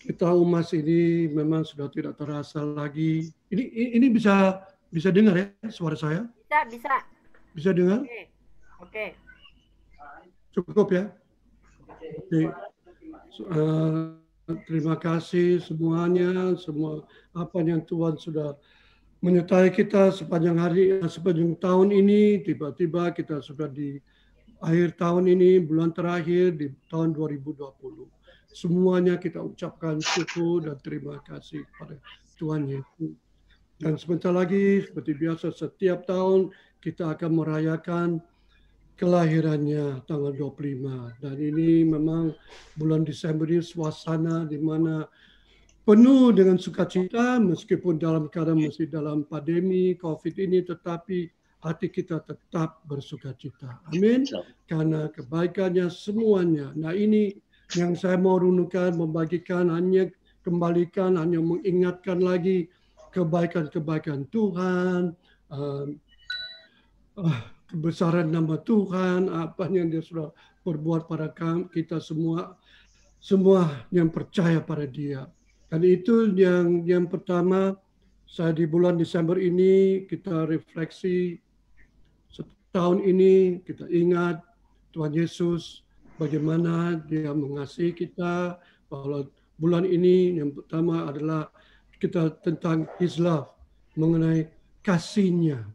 kita Umas ini memang sudah tidak terasa lagi. Ini bisa dengar ya suara saya? Bisa. Bisa dengar? Oke. Cukup ya? Oke. Terima kasih semuanya, semua apa yang Tuhan sudah menyertai kita sepanjang hari, sepanjang tahun ini. Tiba-tiba kita sudah di akhir tahun ini, bulan terakhir di tahun 2020. Semuanya kita ucapkan syukur dan terima kasih kepada Tuhan Yesus. Dan sebentar lagi, seperti biasa setiap tahun, kita akan merayakan kelahirannya tanggal 25. Dan ini memang bulan Desember ini suasana di mana penuh dengan sukacita, meskipun dalam keadaan masih dalam pandemi COVID ini, tetapi hati kita tetap bersukacita. Amin. Karena kebaikannya semuanya. Nah ini yang saya mau renungkan, membagikan, hanya kembalikan, hanya mengingatkan lagi kebaikan-kebaikan Tuhan, kebesaran nama Tuhan, apa yang Dia sudah perbuat pada kita semua yang percaya pada Dia. Dan itu yang pertama, saya di bulan Desember ini kita refleksi. Tahun ini kita ingat Tuhan Yesus bagaimana Dia mengasihi kita. Bahwa bulan ini yang pertama adalah kita tentang His love, mengenai kasih-Nya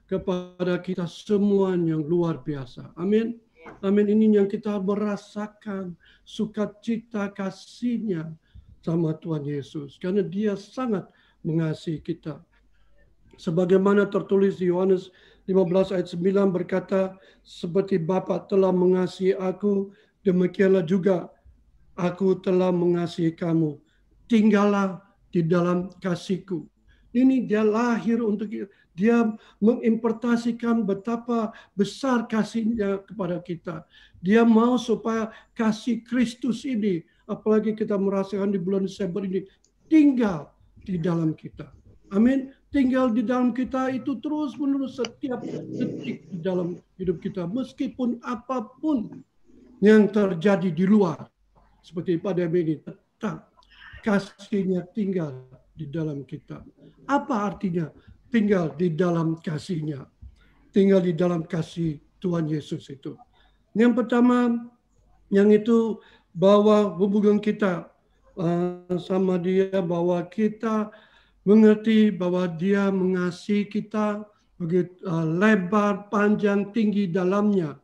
kepada kita semua yang luar biasa. Amin. Amin. Ini yang kita merasakan sukacita kasih-Nya sama Tuhan Yesus, karena Dia sangat mengasihi kita. Sebagaimana tertulis di Yohanes 15 ayat 9 berkata, seperti Bapa telah mengasihi aku, demikianlah juga aku telah mengasihi kamu. Tinggallah di dalam kasihku. Ini Dia lahir untuk kita. Dia mengimpartasikan betapa besar kasih-Nya kepada kita. Dia mau supaya kasih Kristus ini, apalagi kita merasakan di bulan Desember ini, tinggal di dalam kita. Amin. Tinggal di dalam kita itu terus-menerus setiap detik di dalam hidup kita. Meskipun apapun yang terjadi di luar. Seperti pada ini, tetap kasih-Nya tinggal di dalam kita. Apa artinya tinggal di dalam kasih-Nya? Tinggal di dalam kasih Tuhan Yesus itu. Yang pertama, yang itu bahwa hubungan kita sama Dia, bahwa kita mengerti bahwa Dia mengasihi kita begitu lebar, panjang, tinggi dalamnya,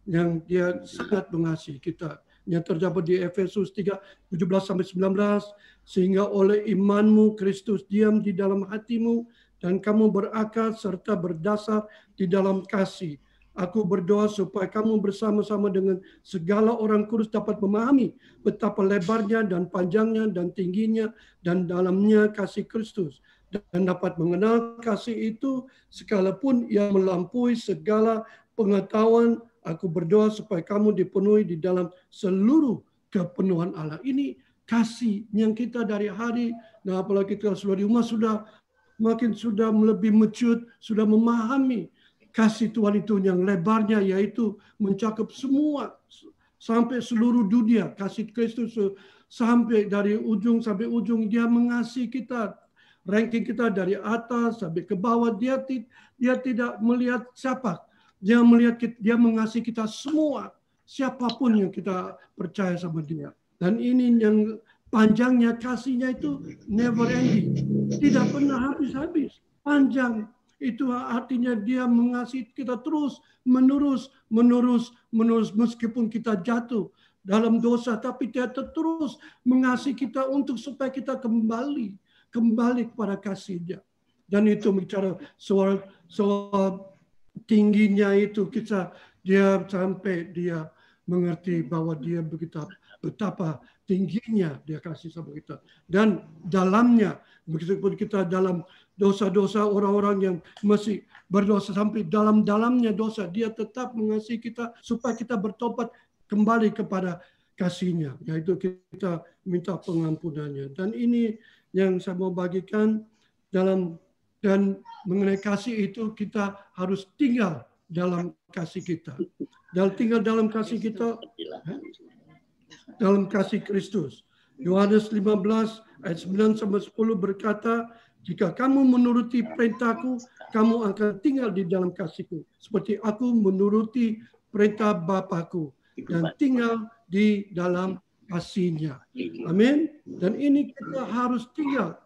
yang Dia sangat mengasihi kita. Yang terdapat di Efesus 3:17-19, sehingga oleh imanmu Kristus diam di dalam hatimu dan kamu berakar serta berdasar di dalam kasih. Aku berdoa supaya kamu bersama-sama dengan segala orang kudus dapat memahami betapa lebarnya dan panjangnya dan tingginya dan dalamnya kasih Kristus, dan dapat mengenal kasih itu sekalipun ia melampaui segala pengetahuan. Aku berdoa supaya kamu dipenuhi di dalam seluruh kepenuhan Allah. Ini kasih yang kita dari hari, nah apalagi kita sudah di rumah, sudah lebih mature, sudah memahami kasih Tuhan itu yang lebarnya, yaitu mencakup semua sampai seluruh dunia. Kasih Kristus sampai dari ujung sampai ujung, Dia mengasihi kita. Ranking kita dari atas sampai ke bawah. Dia tidak melihat siapa. Dia melihat kita, Dia mengasihi kita semua, siapapun yang kita percaya sama Dia. Dan ini yang panjangnya kasih-Nya itu never ending, tidak pernah habis-habis. Panjang itu artinya Dia mengasihi kita terus menerus meskipun kita jatuh dalam dosa, tapi Dia terus mengasihi kita untuk supaya kita kembali kepada kasih-Nya. Dan itu bicara soal tingginya itu, Dia sampai Dia mengerti bahwa Dia betapa tingginya Dia kasih sama kita. Dan dalamnya, meskipun kita dalam dosa-dosa, orang-orang yang masih berdosa sampai dalam-dalamnya dosa, Dia tetap mengasihi kita supaya kita bertobat kembali kepada kasih-Nya, yaitu kita minta pengampunannya. Dan ini yang saya mau bagikan dan mengenai kasih itu, kita harus tinggal dalam kasih kita. Dan tinggal dalam kasih kita, dalam kasih Kristus. Yohanes 15 ayat 9-10 berkata, jika kamu menuruti perintahku, kamu akan tinggal di dalam kasihku, seperti aku menuruti perintah Bapakku dan tinggal di dalam kasih-Nya. Amin. Dan ini kita harus tinggal.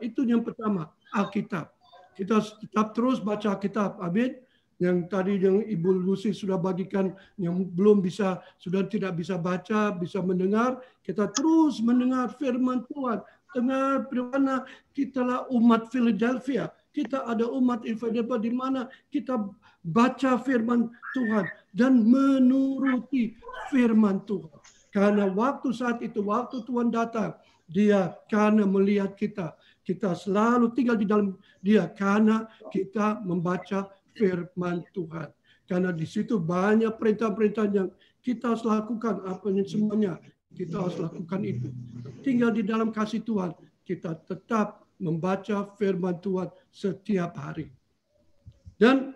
Itu yang pertama, Alkitab. Kita tetap terus baca Alkitab. Amin. Yang tadi yang Ibu Lucy sudah bagikan, yang belum bisa, sudah tidak bisa baca, bisa mendengar, kita terus mendengar firman Tuhan. Dengar bagaimana kitalah umat Philadelphia. Kita ada umat Philadelphia di mana kita baca firman Tuhan dan menuruti firman Tuhan. Karena waktu saat itu, waktu Tuhan datang, Dia karena melihat kita selalu tinggal di dalam Dia karena kita membaca firman Tuhan. Karena di situ banyak perintah-perintah yang kita harus lakukan, apa yang semuanya kita harus lakukan itu. Tinggal di dalam kasih Tuhan, kita tetap membaca firman Tuhan setiap hari. Dan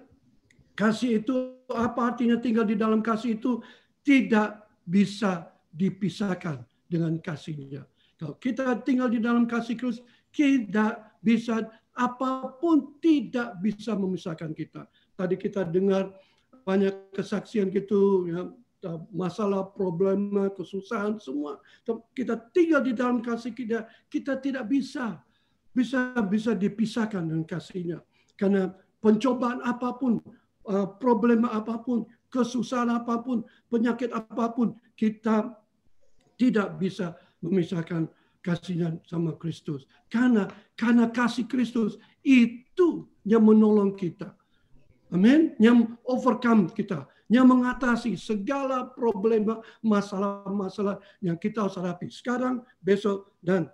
kasih itu, apa artinya tinggal di dalam kasih itu? Tidak bisa dipisahkan dengan kasih-Nya. Kalau kita tinggal di dalam kasih Kristus, tidak bisa, apapun tidak bisa memisahkan kita. Tadi kita dengar banyak kesaksian gitu, ya, masalah, problema, kesusahan, semua. Kita tinggal di dalam kasih kita tidak bisa dipisahkan dengan kasih-Nya. Karena pencobaan apapun, problema apapun, kesusahan apapun, penyakit apapun, kita tidak bisa memisahkan kasih-Nya sama Kristus. Karena kasih Kristus itu yang menolong kita. Amin. Yang overcome kita, yang mengatasi segala problema, masalah-masalah yang kita harus hadapi sekarang, besok, dan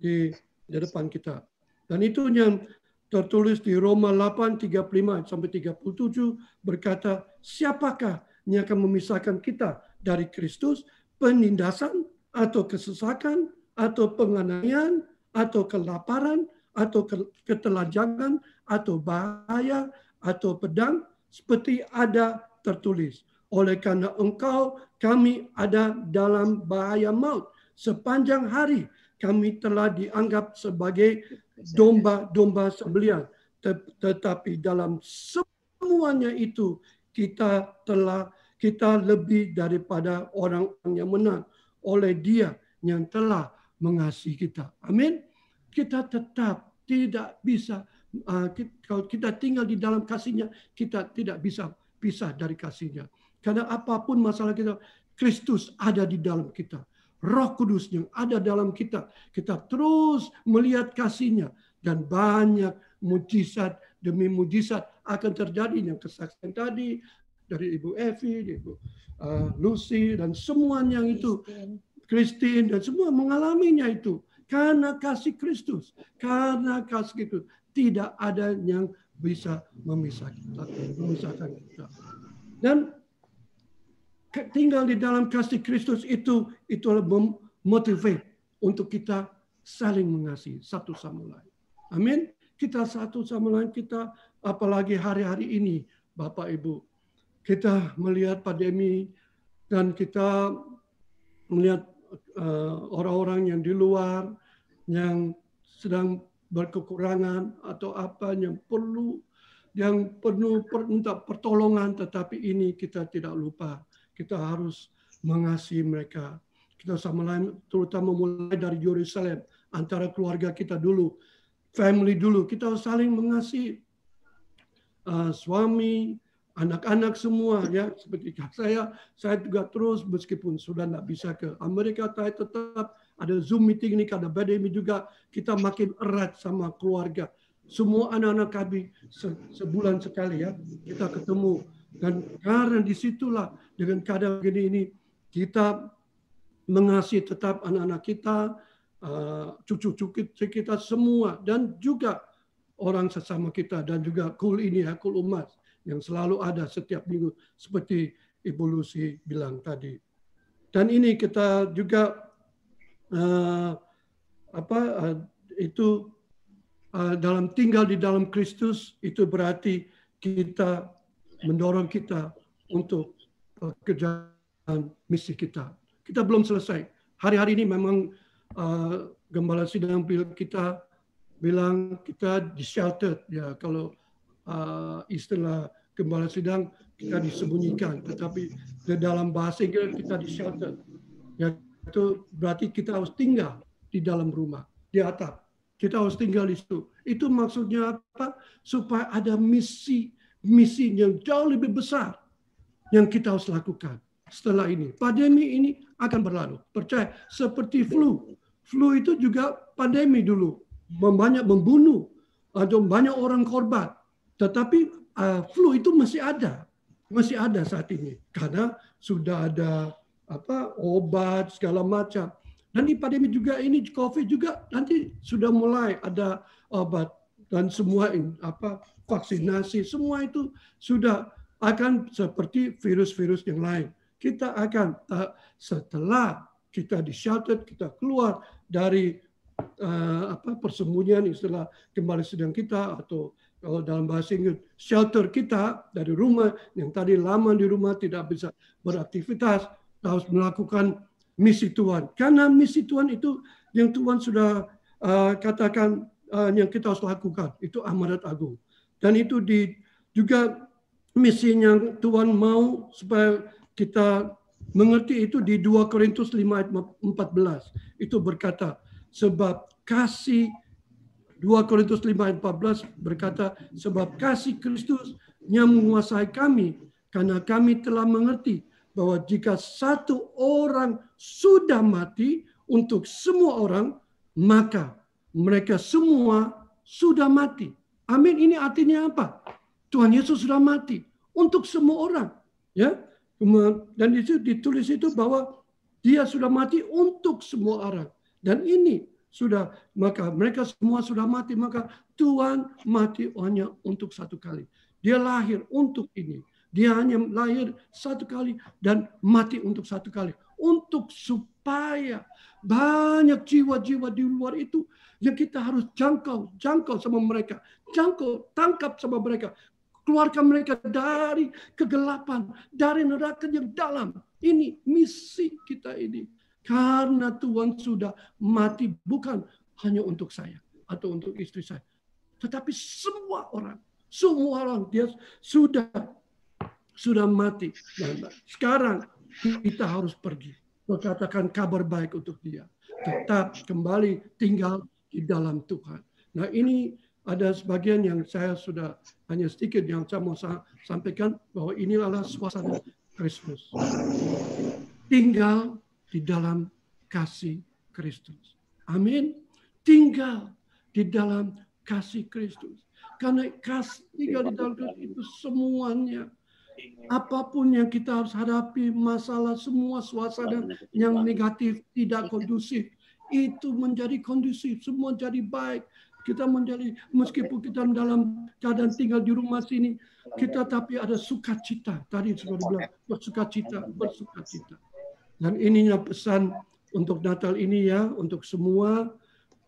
di depan kita. Dan itu yang tertulis di Roma 8:35-37 berkata, siapakah yang akan memisahkan kita dari Kristus? Penindasan atau kesesakan atau penganiayaan atau kelaparan, atau ketelanjangan, atau bahaya, atau pedang, seperti ada tertulis. Oleh karena engkau, kami ada dalam bahaya maut. Sepanjang hari kami telah dianggap sebagai domba-domba sembelihan. Tetapi dalam semuanya itu kita lebih daripada orang yang menang oleh Dia yang telah mengasihi kita. Amin. Kita tetap tidak bisa, kalau kita tinggal di dalam kasih-Nya, kita tidak bisa pisah dari kasih-Nya. Karena apapun masalah kita, Kristus ada di dalam kita. Roh Kudus yang ada dalam kita. Kita terus melihat kasih-Nya. Dan banyak mujizat demi mujizat akan terjadi. Yang kesaksian tadi dari Ibu Evi, Ibu Lucy, dan semuanya itu. Christine, dan semua mengalaminya itu. Karena kasih Kristus. Karena kasih Kristus. Tidak ada yang bisa memisahkan kita. Dan tinggal di dalam kasih Kristus itu memotivate untuk kita saling mengasihi satu sama lain. Amin. Kita satu sama lain, kita apalagi hari-hari ini, Bapak Ibu, kita melihat pandemi dan kita melihat orang-orang yang di luar yang sedang berkekurangan atau apa yang perlu minta pertolongan, tetapi ini kita tidak lupa. Kita harus mengasihi mereka. Kita sama lain, terutama mulai dari Yerusalem, antara keluarga kita dulu, family dulu, kita saling mengasihi. Suami, anak-anak semua, ya seperti saya juga terus meskipun sudah tidak bisa ke Amerika, saya tetap ada Zoom meeting ini karena pandemi juga kita makin erat sama keluarga. Semua anak-anak kami sebulan sekali ya kita ketemu. Dan karena disitulah dengan keadaan begini ini kita mengasihi tetap anak-anak kita, cucu-cucu kita semua, dan juga orang sesama kita, dan juga kul ini ya, kul umat yang selalu ada setiap minggu seperti Ibu Lucy bilang tadi. Dan ini kita juga dalam tinggal di dalam Kristus, itu berarti kita mendorong kita untuk pekerjaan misi kita. Kita belum selesai. Hari-hari ini memang Gembala Sidang kita bilang kita di shelter, ya kalau istilah Gembala Sidang kita disembunyikan, tetapi di dalam bahasa Inggris kita di shelter. Ya, itu berarti kita harus tinggal di dalam rumah, di atap. Kita harus tinggal di situ. Itu maksudnya apa? Supaya ada misi yang jauh lebih besar yang kita harus lakukan setelah ini. Pandemi ini akan berlalu. Percaya, seperti flu. Flu itu juga pandemi dulu. Banyak membunuh. Atau banyak orang korban. Tetapi flu itu masih ada. Masih ada saat ini. Karena sudah ada obat segala macam. Dan di pandemi juga ini, COVID juga nanti sudah mulai ada obat. Dan semua vaksinasi, semua itu sudah akan seperti virus-virus yang lain. Kita akan setelah kita di shelter, kita keluar dari persembunyian istilah Gembala Sidang kita, atau kalau dalam bahasa Inggris shelter kita dari rumah, yang tadi lama di rumah tidak bisa beraktivitas, harus melakukan misi Tuhan. Karena misi Tuhan itu yang Tuhan sudah katakan yang kita harus lakukan, itu amanat agung. Dan itu juga misi yang Tuhan mau supaya kita mengerti, itu di 2 Korintus 5 ayat 14. Itu berkata, sebab kasih, 2 Korintus 5 ayat 14 berkata, sebab kasih Kristus yang menguasai kami, karena kami telah mengerti bahwa jika satu orang sudah mati untuk semua orang, maka mereka semua sudah mati. Amin. Ini artinya apa? Tuhan Yesus sudah mati untuk semua orang. Ya. Dan itu ditulis itu bahwa Dia sudah mati untuk semua orang. Dan ini sudah, maka mereka semua sudah mati. Maka Tuhan mati hanya untuk satu kali. Dia lahir untuk ini. Dia hanya lahir satu kali dan mati untuk satu kali. untuk supaya banyak jiwa-jiwa di luar itu yang kita harus jangkau sama mereka, tangkap sama mereka, keluarkan mereka dari kegelapan, dari neraka yang dalam. Ini misi kita ini. Karena Tuhan sudah mati bukan hanya untuk saya atau untuk istri saya, tetapi semua orang dia sudah mati. Dan sekarang kita harus pergi berkatakan kabar baik untuk dia. Tetap kembali tinggal di dalam Tuhan. Nah, ini ada sebagian yang saya sudah hanya sedikit yang saya mau sampaikan, bahwa ini adalah suasana Kristus. Tinggal di dalam kasih Kristus. Amin. Tinggal di dalam kasih Kristus. Karena tinggal di dalam Kristus itu semuanya. Apapun yang kita harus hadapi, masalah, semua suasana yang negatif, tidak kondusif, itu menjadi kondusif, semua jadi baik. Kita menjadi, meskipun kita dalam keadaan tinggal di rumah sini, kita tapi ada sukacita. Tadi sudah dibilang, bersukacita. Dan ininya pesan untuk Natal ini ya, untuk semua,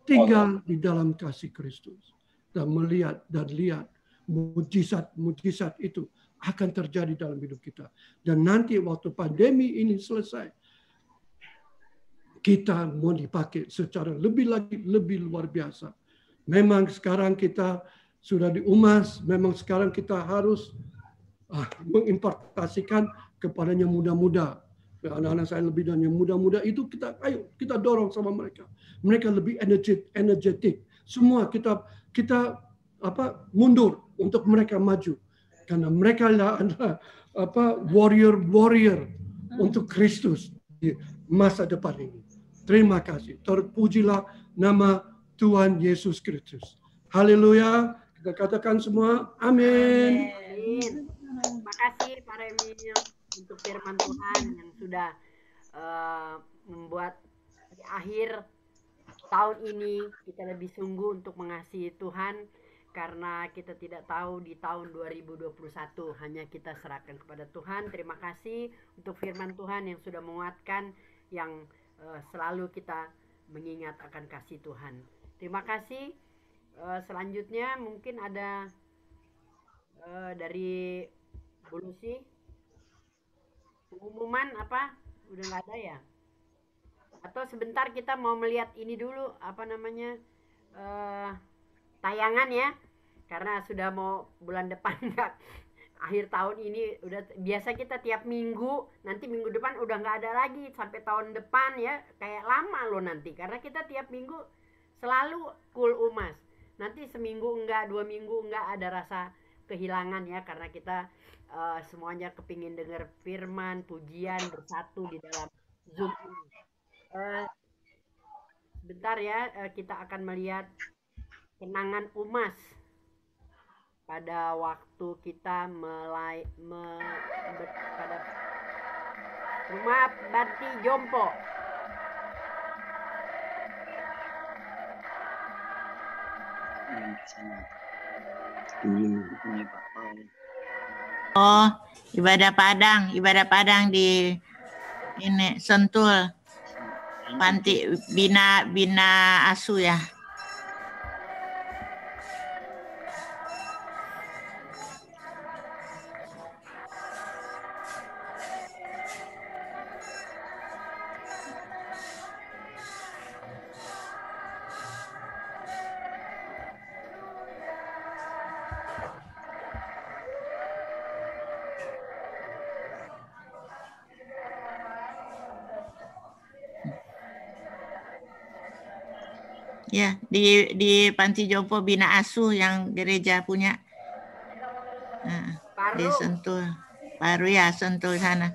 tinggal di dalam kasih Kristus. Dan melihat dan lihat mujizat itu akan terjadi dalam hidup kita. Dan nanti waktu pandemi ini selesai, kita mau dipakai secara lebih luar biasa. Memang sekarang kita sudah diumas, memang sekarang kita harus mengimpartasikan kepadanya muda-muda. Anak-anak saya lebih dan yang muda-muda itu kita dorong sama mereka. Mereka lebih energetik. Semua kita mundur untuk mereka maju. Karena mereka adalah warrior untuk Kristus di masa depan ini. Terima kasih. Terpujilah nama Tuhan Yesus Kristus. Haleluya. Kita katakan semua amin. Amin. Terima kasih Pak Remil untuk firman Tuhan yang sudah membuat di akhir tahun ini kita lebih sungguh untuk mengasihi Tuhan, karena kita tidak tahu di tahun 2021, hanya kita serahkan kepada Tuhan. Terima kasih untuk firman Tuhan yang sudah menguatkan, yang selalu kita mengingat akan kasih Tuhan. Terima kasih. Selanjutnya mungkin ada dari Bu Lucy. Pengumuman apa? Udah nggak ada ya? Atau sebentar kita mau melihat ini dulu, tayangan ya, karena sudah mau bulan depan akhir tahun ini udah biasa kita tiap minggu, nanti minggu depan udah nggak ada lagi sampai tahun depan ya, kayak lama loh nanti, karena kita tiap minggu selalu Cool Umas. Nanti seminggu enggak, 2 minggu enggak, ada rasa kehilangan ya, karena kita semuanya kepingin dengar firman, pujian bersatu di dalam Zoom ini. Sebentar ya, kita akan melihat kenangan Umas pada waktu kita pada rumah Bakti Jompo. Oh, ibadah Padang di ini Sentul, panti bina asuh ya. Ya, di Panti Jompo Bina Asuh yang gereja punya. Nah, di Sentul. Baru ya, Sentul sana.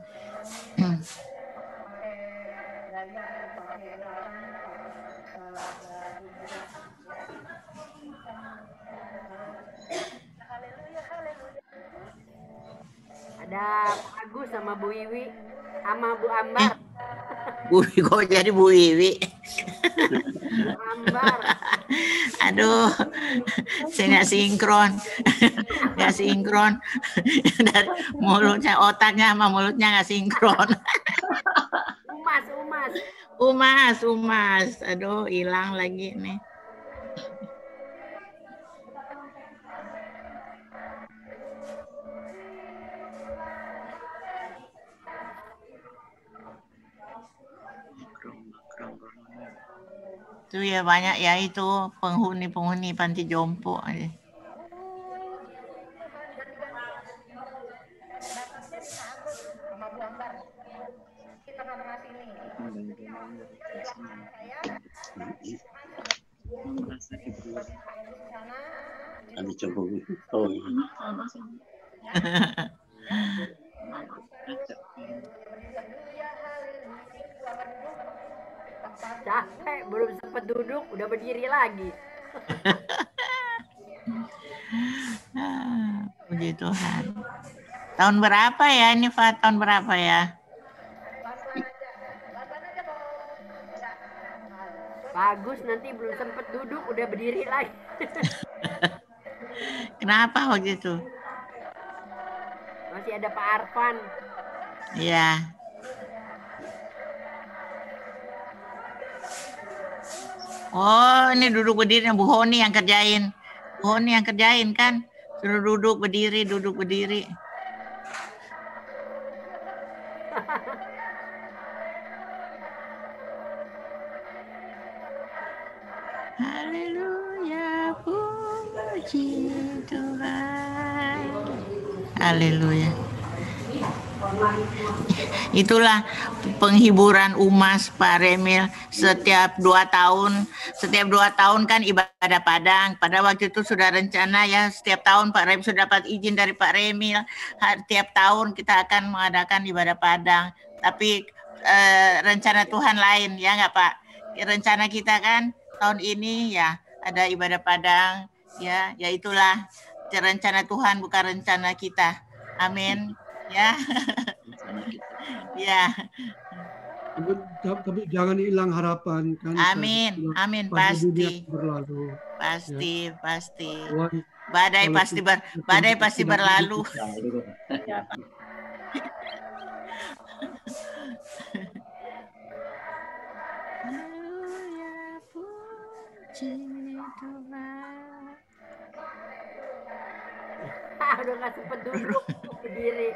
Ada Pak Agus sama Bu Wiwi sama Bu Ambar. Bu kok jadi Bu Wiwi? Aduh, saya nggak sinkron. Dan mulutnya, otaknya sama mulutnya nggak sinkron. Umas. Aduh, hilang lagi nih. Itu ya banyak ya itu penghuni panti jompo. Ada coba. Oh iya. Capek, belum sempat duduk, udah berdiri lagi. Puji Tuhan. Tahun berapa ya ini, Pak? Tahun berapa ya? Bagus, nanti belum sempat duduk, udah berdiri lagi. Kenapa begitu? Masih ada Pak Arfan. Iya. Oh, ini duduk berdiri Bu Honi yang kerjain. Bu Honi yang kerjain kan? Suruh duduk berdiri, duduk berdiri. Haleluya, puji Tuhan. Haleluya. Itulah penghiburan Umas, Pak Remil. Setiap 2 tahun kan ibadah Padang. Pada waktu itu sudah rencana ya, setiap tahun Pak Remil sudah dapat izin dari Pak Remil. Tiap tahun kita akan mengadakan ibadah Padang. Tapi rencana Tuhan lain, ya nggak Pak? Rencana kita kan tahun ini ya ada ibadah Padang. Ya itulah rencana Tuhan, bukan rencana kita. Amin. Ya. Ya. Tapi jangan hilang harapan kan. Amin. Amin, pasti. Berlalu. Pasti, ya. Pasti. Tuhan, badai pasti berlalu. Udah nggak sempet duduk, berdiri.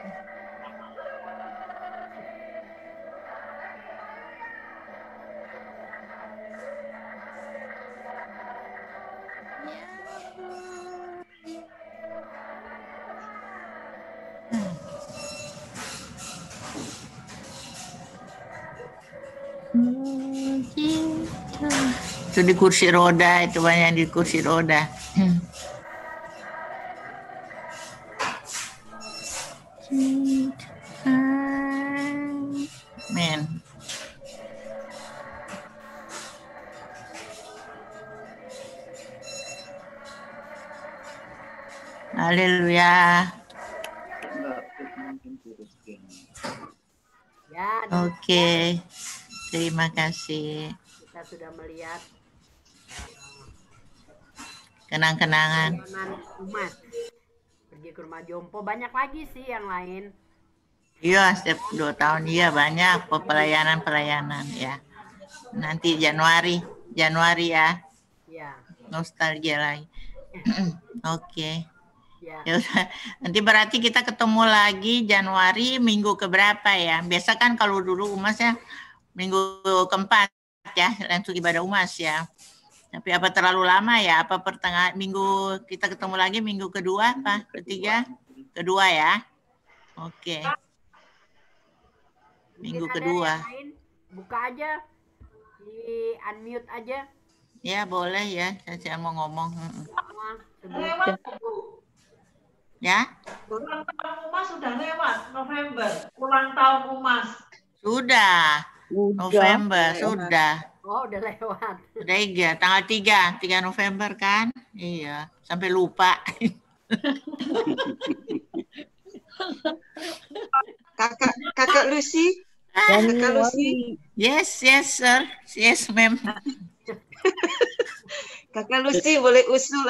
Itu di kursi roda, itu banyak di kursi roda. Amin. Haleluya. Ya, Oke. Terima kasih. kita sudah melihat Kenang-kenangan. Umas pergi ke rumah jompo. Banyak lagi sih yang lain. Iya, setiap 2 tahun iya banyak pelayanan ya. Nanti Januari ya. Ya. Nostalgia lagi. Oke. Ya. Ya udah. Nanti berarti kita ketemu lagi Januari minggu keberapa ya? Biasa kan kalau dulu Umas ya minggu keempat ya, langsung ibadah Umas ya. Tapi apa terlalu lama ya? Apa pertengahan minggu kita ketemu lagi minggu kedua apa? Ketiga? Kedua ya. Oke. Minggu kedua. Buka aja. Di unmute aja. Ya boleh ya. Saya mau ngomong. Ya. Ulang tahun Umas sudah lewat November. Ulang tahun Umas. Sudah. November sudah. Oh, udah lewat. Udah iya, tanggal 3 November kan? Iya, sampai lupa. Kakak Lucy. Kakak Lucy. Yes, sir. Yes, ma'am. Kakak Lucy boleh usul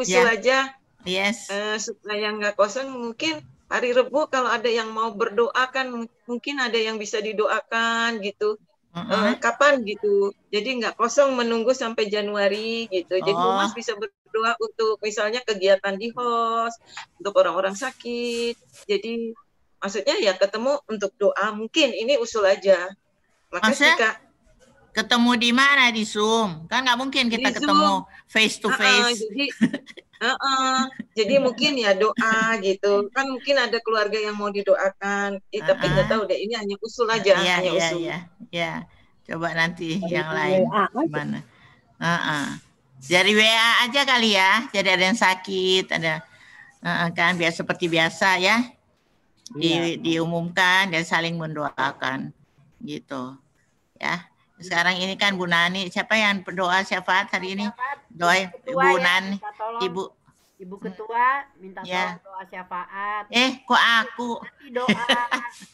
Ya. aja. Yes. Supaya nggak kosong, mungkin hari Rebu kalau ada yang mau berdoa kan mungkin ada yang bisa didoakan gitu. kapan gitu. Jadi nggak kosong menunggu sampai Januari gitu. Jadi Umas bisa berdoa untuk misalnya kegiatan di host, untuk orang-orang sakit. Jadi maksudnya ya ketemu untuk doa. Mungkin ini usul aja. Makasih Kak. Ketemu di mana? Di Zoom? Kan nggak mungkin kita ketemu face to face. Jadi mungkin ya doa gitu. Kan mungkin ada keluarga yang mau didoakan. Tapi nggak tahu deh. Ini hanya usul aja. Hanya usul. Ya. Coba nanti yang lain gimana? Dari WA aja kali ya. Jadi ada yang sakit, ada kan biar seperti biasa ya. Diumumkan dan saling mendoakan gitu. Ya. Sekarang ini kan Bu Nani, siapa yang berdoa syafaat hari ini? Doa Ibu Nani, Ibu Ketua minta tolong doa syafaat. Kok aku?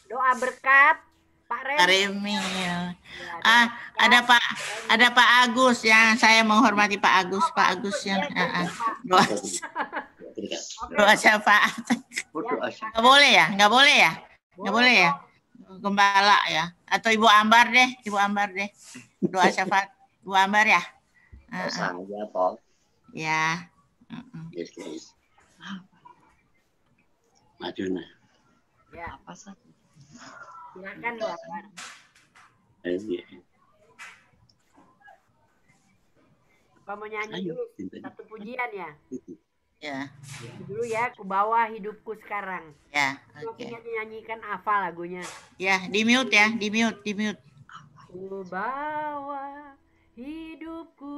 Doa berkat Pak Remil. Ada Pak Agus ya. Saya menghormati Pak Agus yang doa syafaat. Nggak boleh ya? Gembala ya, atau Ibu Ambar deh, doa syafaat Ibu Ambar ya. Saya Pak. Ya. Yes. Majuna. Ya, apa sih? Silakan Ibu Ambar. Apa mau nyanyi dulu satu pujian ya? Ya. Dulu ya, ku bawa hidupku sekarang. Ya, oke. Nyanyikan hafal lagunya. Ya, di mute ya, di mute. Ku bawa hidupku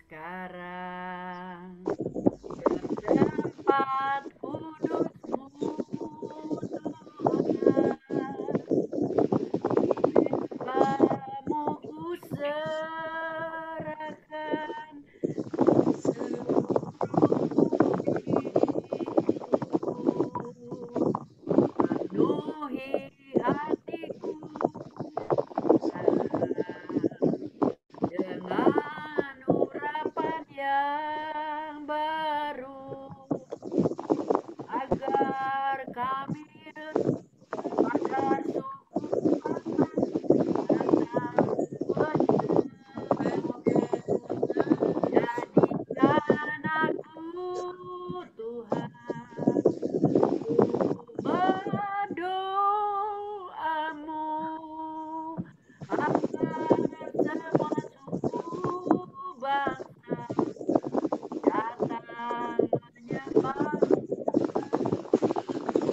sekarang ke tempat kudusmu Tuhan. Kamu ku serahkan penuhi hatiku dengan urapan yang baru agar kami jadikan aku Tuhan berdoamu agar semua suku bangsa datang menyembah.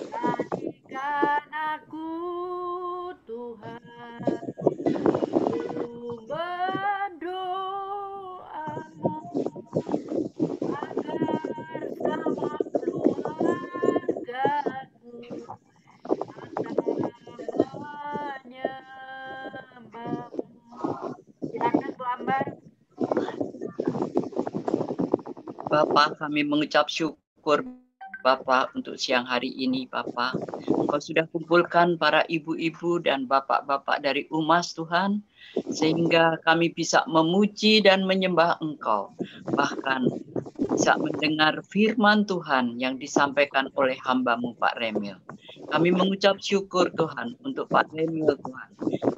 Jadikan aku Tuhan berdoamu agar semua keluargaku menyembahmu. Silakan Bu Ambar. Bapak, kami mengucap syukur Bapak untuk siang hari ini Bapak. Engkau sudah kumpulkan para ibu-ibu dan bapak-bapak dari Umas Tuhan, sehingga kami bisa memuji dan menyembah Engkau. Bahkan bisa mendengar firman Tuhan yang disampaikan oleh hamba-Mu Pak Remil. Kami mengucap syukur Tuhan untuk Pak Remil Tuhan,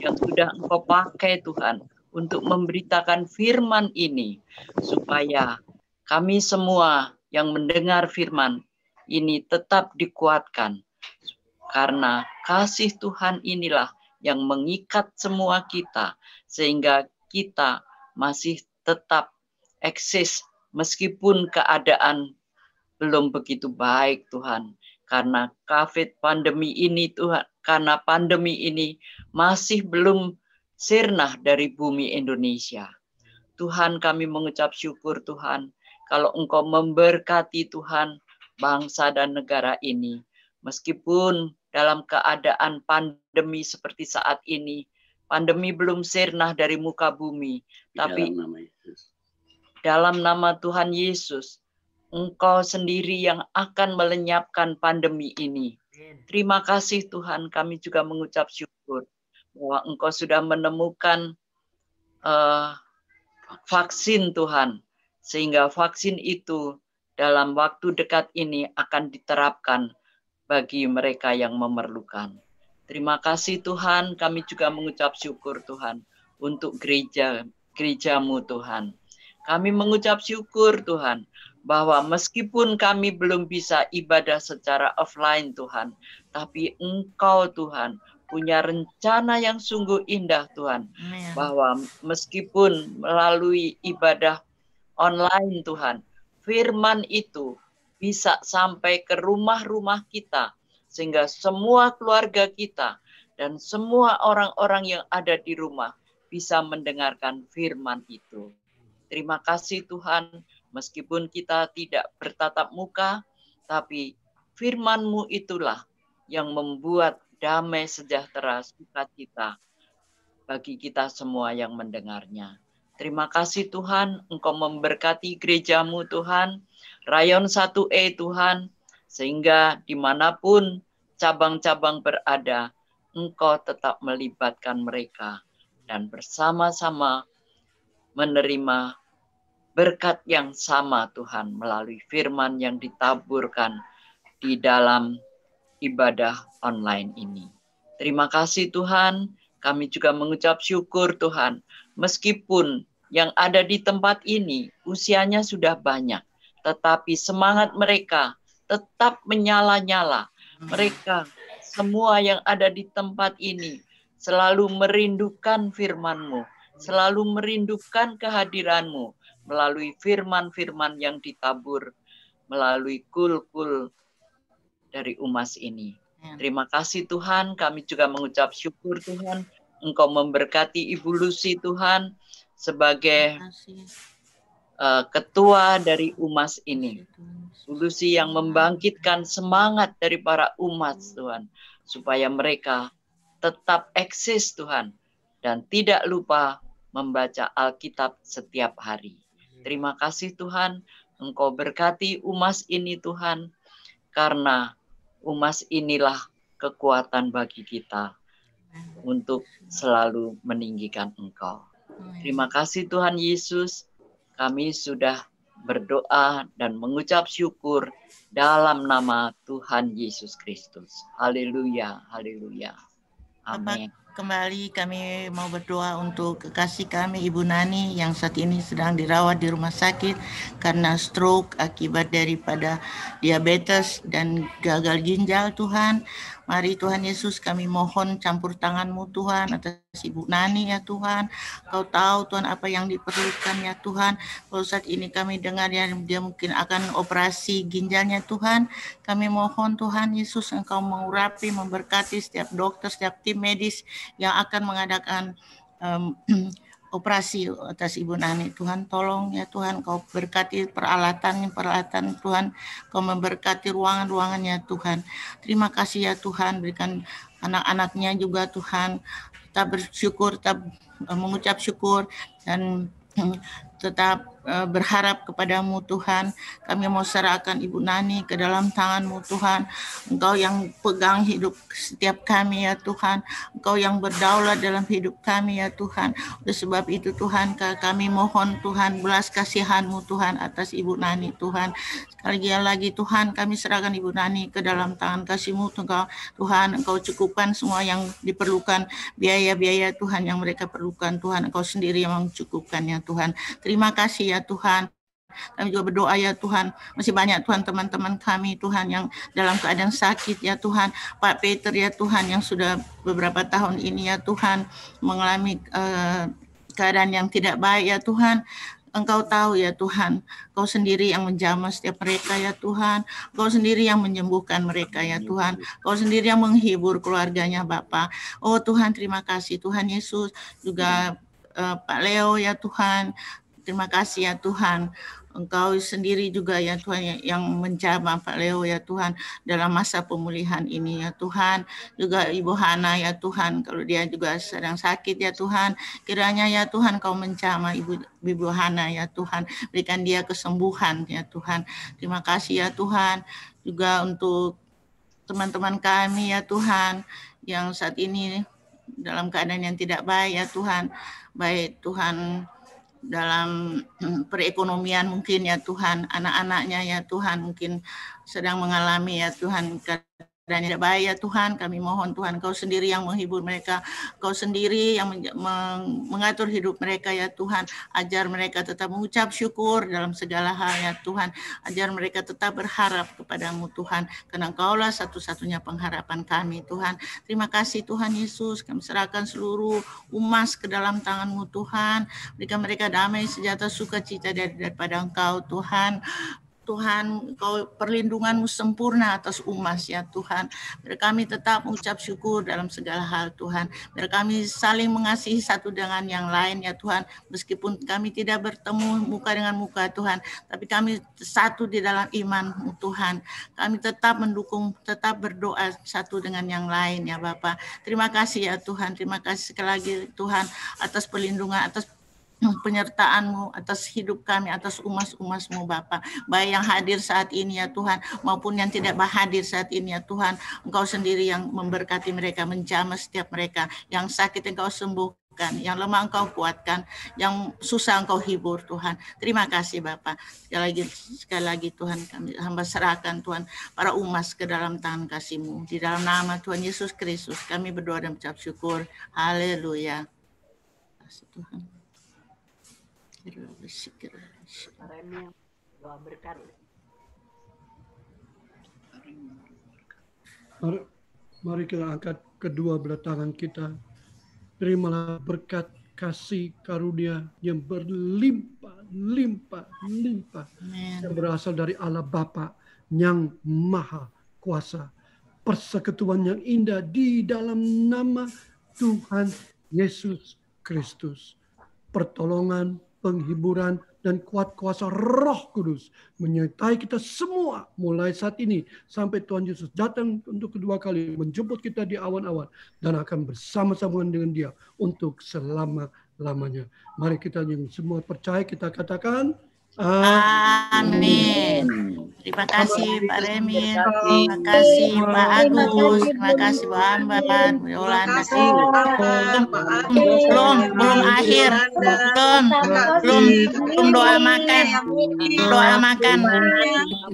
yang sudah Engkau pakai Tuhan untuk memberitakan firman ini, supaya kami semua yang mendengar firman ini tetap dikuatkan. Karena kasih Tuhan inilah yang mengikat semua kita, sehingga kita masih tetap eksis meskipun keadaan belum begitu baik Tuhan. Karena pandemi ini Tuhan, karena pandemi ini masih belum sirna dari bumi Indonesia. Tuhan, kami mengucap syukur Tuhan, kalau Engkau memberkati Tuhan bangsa dan negara ini. Meskipun dalam keadaan pandemi seperti saat ini, pandemi belum sirna dari muka bumi. Tapi dalam nama Tuhan Yesus, Engkau sendiri yang akan melenyapkan pandemi ini. Terima kasih Tuhan, kami juga mengucap syukur bahwa Engkau sudah menemukan vaksin Tuhan. Sehingga vaksin itu dalam waktu dekat ini akan diterapkan bagi mereka yang memerlukan. Terima kasih Tuhan, kami juga mengucap syukur Tuhan untuk gerejamu Tuhan. Kami mengucap syukur Tuhan bahwa meskipun kami belum bisa ibadah secara offline Tuhan, tapi Engkau Tuhan punya rencana yang sungguh indah Tuhan, bahwa meskipun melalui ibadah online Tuhan, firman itu bisa sampai ke rumah-rumah kita, sehingga semua keluarga kita dan semua orang-orang yang ada di rumah bisa mendengarkan firman itu. Terima kasih Tuhan, meskipun kita tidak bertatap muka, tapi firman-Mu itulah yang membuat damai sejahtera sukacita bagi kita semua yang mendengarnya. Terima kasih Tuhan, Engkau memberkati gerejamu Tuhan, Rayon 1E Tuhan, sehingga dimanapun cabang-cabang berada, Engkau tetap melibatkan mereka dan bersama-sama menerima berkat yang sama Tuhan melalui firman yang ditaburkan di dalam ibadah online ini. Terima kasih Tuhan, kami juga mengucap syukur Tuhan, meskipun yang ada di tempat ini usianya sudah banyak, tetapi semangat mereka tetap menyala-nyala. Mereka semua yang ada di tempat ini selalu merindukan firman-Mu, selalu merindukan kehadiran-Mu melalui firman-firman yang ditabur melalui kul-kul dari UMAS ini. Terima kasih Tuhan, kami juga mengucap syukur Tuhan, Engkau memberkati Ibu Lucy Tuhan sebagai ketua dari UMAS ini. Ibu Lucy yang membangkitkan semangat dari para umat Tuhan, supaya mereka tetap eksis Tuhan, dan tidak lupa membaca Alkitab setiap hari. Terima kasih Tuhan, Engkau berkati UMAS ini Tuhan, karena UMAS inilah kekuatan bagi kita untuk selalu meninggikan Engkau. Terima kasih Tuhan Yesus, kami sudah berdoa dan mengucap syukur dalam nama Tuhan Yesus Kristus. Haleluya, haleluya. Amin. Kembali kami mau berdoa untuk kekasih kami Ibu Nani yang saat ini sedang dirawat di rumah sakit karena stroke akibat daripada diabetes dan gagal ginjal Tuhan. Mari Tuhan Yesus kami mohon campur tangan-Mu Tuhan atas Ibu Nani ya Tuhan. Kau tahu Tuhan apa yang diperlukan ya Tuhan. Kalau saat ini kami dengar ya dia mungkin akan operasi ginjalnya Tuhan. Kami mohon Tuhan Yesus Engkau mengurapi, memberkati setiap dokter, setiap tim medis yang akan mengadakan operasi atas Ibu Nani. Tuhan tolong ya Tuhan, Kau berkati peralatan Tuhan, Kau memberkati ruangan-ruangannya Tuhan. Terima kasih ya Tuhan, berikan anak-anaknya juga Tuhan. Kita bersyukur, kita mengucap syukur dan tetap berharap kepadamu Tuhan. Kami mau serahkan Ibu Nani ke dalam tangan-Mu Tuhan. Engkau yang pegang hidup setiap kami ya Tuhan. Engkau yang berdaulat dalam hidup kami ya Tuhan. Oleh sebab itu Tuhan, kami mohon Tuhan belas kasihan-Mu Tuhan atas Ibu Nani Tuhan. Sekali lagi Tuhan, kami serahkan Ibu Nani ke dalam tangan kasih-Mu Tuhan. Engkau cukupkan semua yang diperlukan, biaya-biaya Tuhan yang mereka perlukan Tuhan. Engkau sendiri yang mencukupkannya Tuhan. Terima kasih ya Tuhan. Kami juga berdoa ya Tuhan, masih banyak Tuhan teman-teman kami Tuhan yang dalam keadaan sakit ya Tuhan. Pak Peter ya Tuhan yang sudah beberapa tahun ini ya Tuhan mengalami keadaan yang tidak baik ya Tuhan. Engkau tahu ya Tuhan, Kau sendiri yang menjamah setiap mereka ya Tuhan. Kau sendiri yang menyembuhkan mereka ya Tuhan. Kau sendiri yang menghibur keluarganya Bapa. Oh Tuhan, terima kasih Tuhan Yesus. Juga Pak Leo ya Tuhan. Terima kasih ya Tuhan. Engkau sendiri juga ya Tuhan yang menjamah Pak Leo ya Tuhan dalam masa pemulihan ini ya Tuhan. Juga Ibu Hana ya Tuhan, kalau dia juga sedang sakit ya Tuhan, kiranya ya Tuhan Kau menjamah Ibu Hana ya Tuhan, berikan dia kesembuhan ya Tuhan. Terima kasih ya Tuhan. Juga untuk teman-teman kami ya Tuhan yang saat ini dalam keadaan yang tidak baik ya Tuhan, baik Tuhan dalam perekonomian mungkin ya Tuhan, anak-anaknya ya Tuhan mungkin sedang mengalami ya Tuhan dan tidak baik ya Tuhan. Kami mohon Tuhan, Kau sendiri yang menghibur mereka, Kau sendiri yang mengatur hidup mereka ya Tuhan. Ajar mereka tetap mengucap syukur dalam segala hal ya Tuhan. Ajar mereka tetap berharap kepadamu Tuhan, karena Engkaulah satu-satunya pengharapan kami Tuhan. Terima kasih Tuhan Yesus, kami serahkan seluruh umas ke dalam tangan-Mu Tuhan. Berikan mereka damai, sejahtera, sukacita daripada Engkau Tuhan. Tuhan, Kau perlindungan-Mu sempurna atas umas ya Tuhan. Biar kami tetap mengucap syukur dalam segala hal Tuhan. Biar kami saling mengasihi satu dengan yang lain ya Tuhan. Meskipun kami tidak bertemu muka dengan muka Tuhan, tapi kami satu di dalam iman-Mu Tuhan. Kami tetap mendukung, tetap berdoa satu dengan yang lain ya Bapa. Terima kasih ya Tuhan. Terima kasih sekali lagi Tuhan atas perlindungan, atas penyertaan-Mu atas hidup kami, atas umas-umas-Mu Bapa, baik yang hadir saat ini ya Tuhan maupun yang tidak hadir saat ini ya Tuhan. Engkau sendiri yang memberkati mereka, menjamah setiap mereka. Yang sakit Engkau sembuhkan, yang lemah Engkau kuatkan, yang susah Engkau hibur Tuhan. Terima kasih Bapa. Sekali lagi Tuhan, kami hamba serahkan Tuhan para umas ke dalam tangan kasih-Mu. Di dalam nama Tuhan Yesus Kristus kami berdoa dan mengucap syukur. Haleluya. Terima kasih Tuhan. Mari kita angkat kedua belah tangan kita. Terimalah berkat kasih karunia yang berlimpah yang berasal dari Allah Bapa yang Maha Kuasa. Persekutuan yang indah di dalam nama Tuhan Yesus Kristus. Pertolongan, penghiburan, dan kuat kuasa Roh Kudus menyertai kita semua mulai saat ini sampai Tuhan Yesus datang untuk kedua kali menjemput kita di awan-awan dan akan bersama-sama dengan Dia untuk selama-lamanya. Mari kita yang semua percaya kita katakan amin. Terima kasih Pak Remil, terima kasih Pak Agus, terima kasih Pak Ambar, Bu Yolanda. Belum akhir, belum doa makan,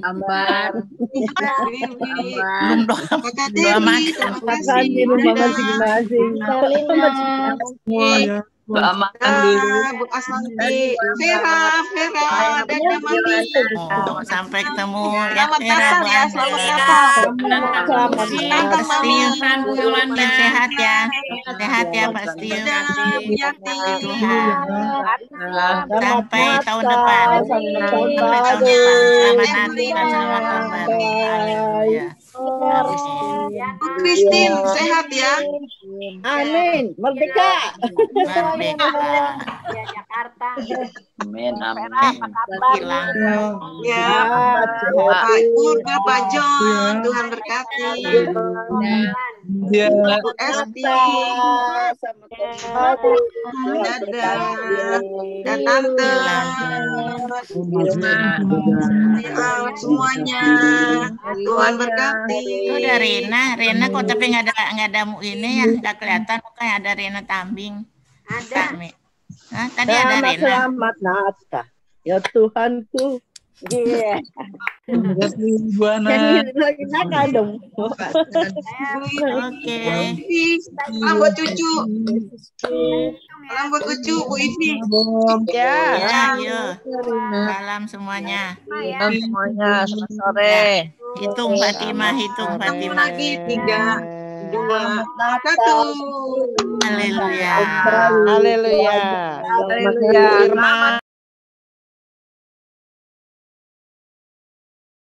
Ambar, belum doa makan. Makan di rumah masing-masing. Semuanya. Doa makan dulu. Bu Asmanti, Vera, dan Mami. Sampai ketemu ya Selamat Vera, datang ya, selamat datang. Selamat Bu Yolanda, sehat ya pasti. Tuhan. Sampai tahun depan. Selamat Natal, selamat tahun baru. Ya. Bu Christine, sehat ya. Amin. Merdeka. Ya, Jakarta. Amin, amin. Ya, Pak Pur, Pak John, Tuhan berkati. Ya. Bu Esti, Dadah, dan Tante, semuanya. Tuhan berkati. Itu ada Rena kok tapi nggak ada ini ya, nggak kelihatan kayak ada Rena Tambing. Ada. Tadi ada Rena. Selamat Natal ya Tuhanku. Iya. Jadi lagi nakal dong. Oke. Salam buat cucu. Salam buat cucu Bu Ivi. Ya, yuk. Salam semuanya. Salam semuanya. Selamat sore. Hitung Fatimah. Lagi 3, 2, 1. Haleluya. Haleluya. Haleluya.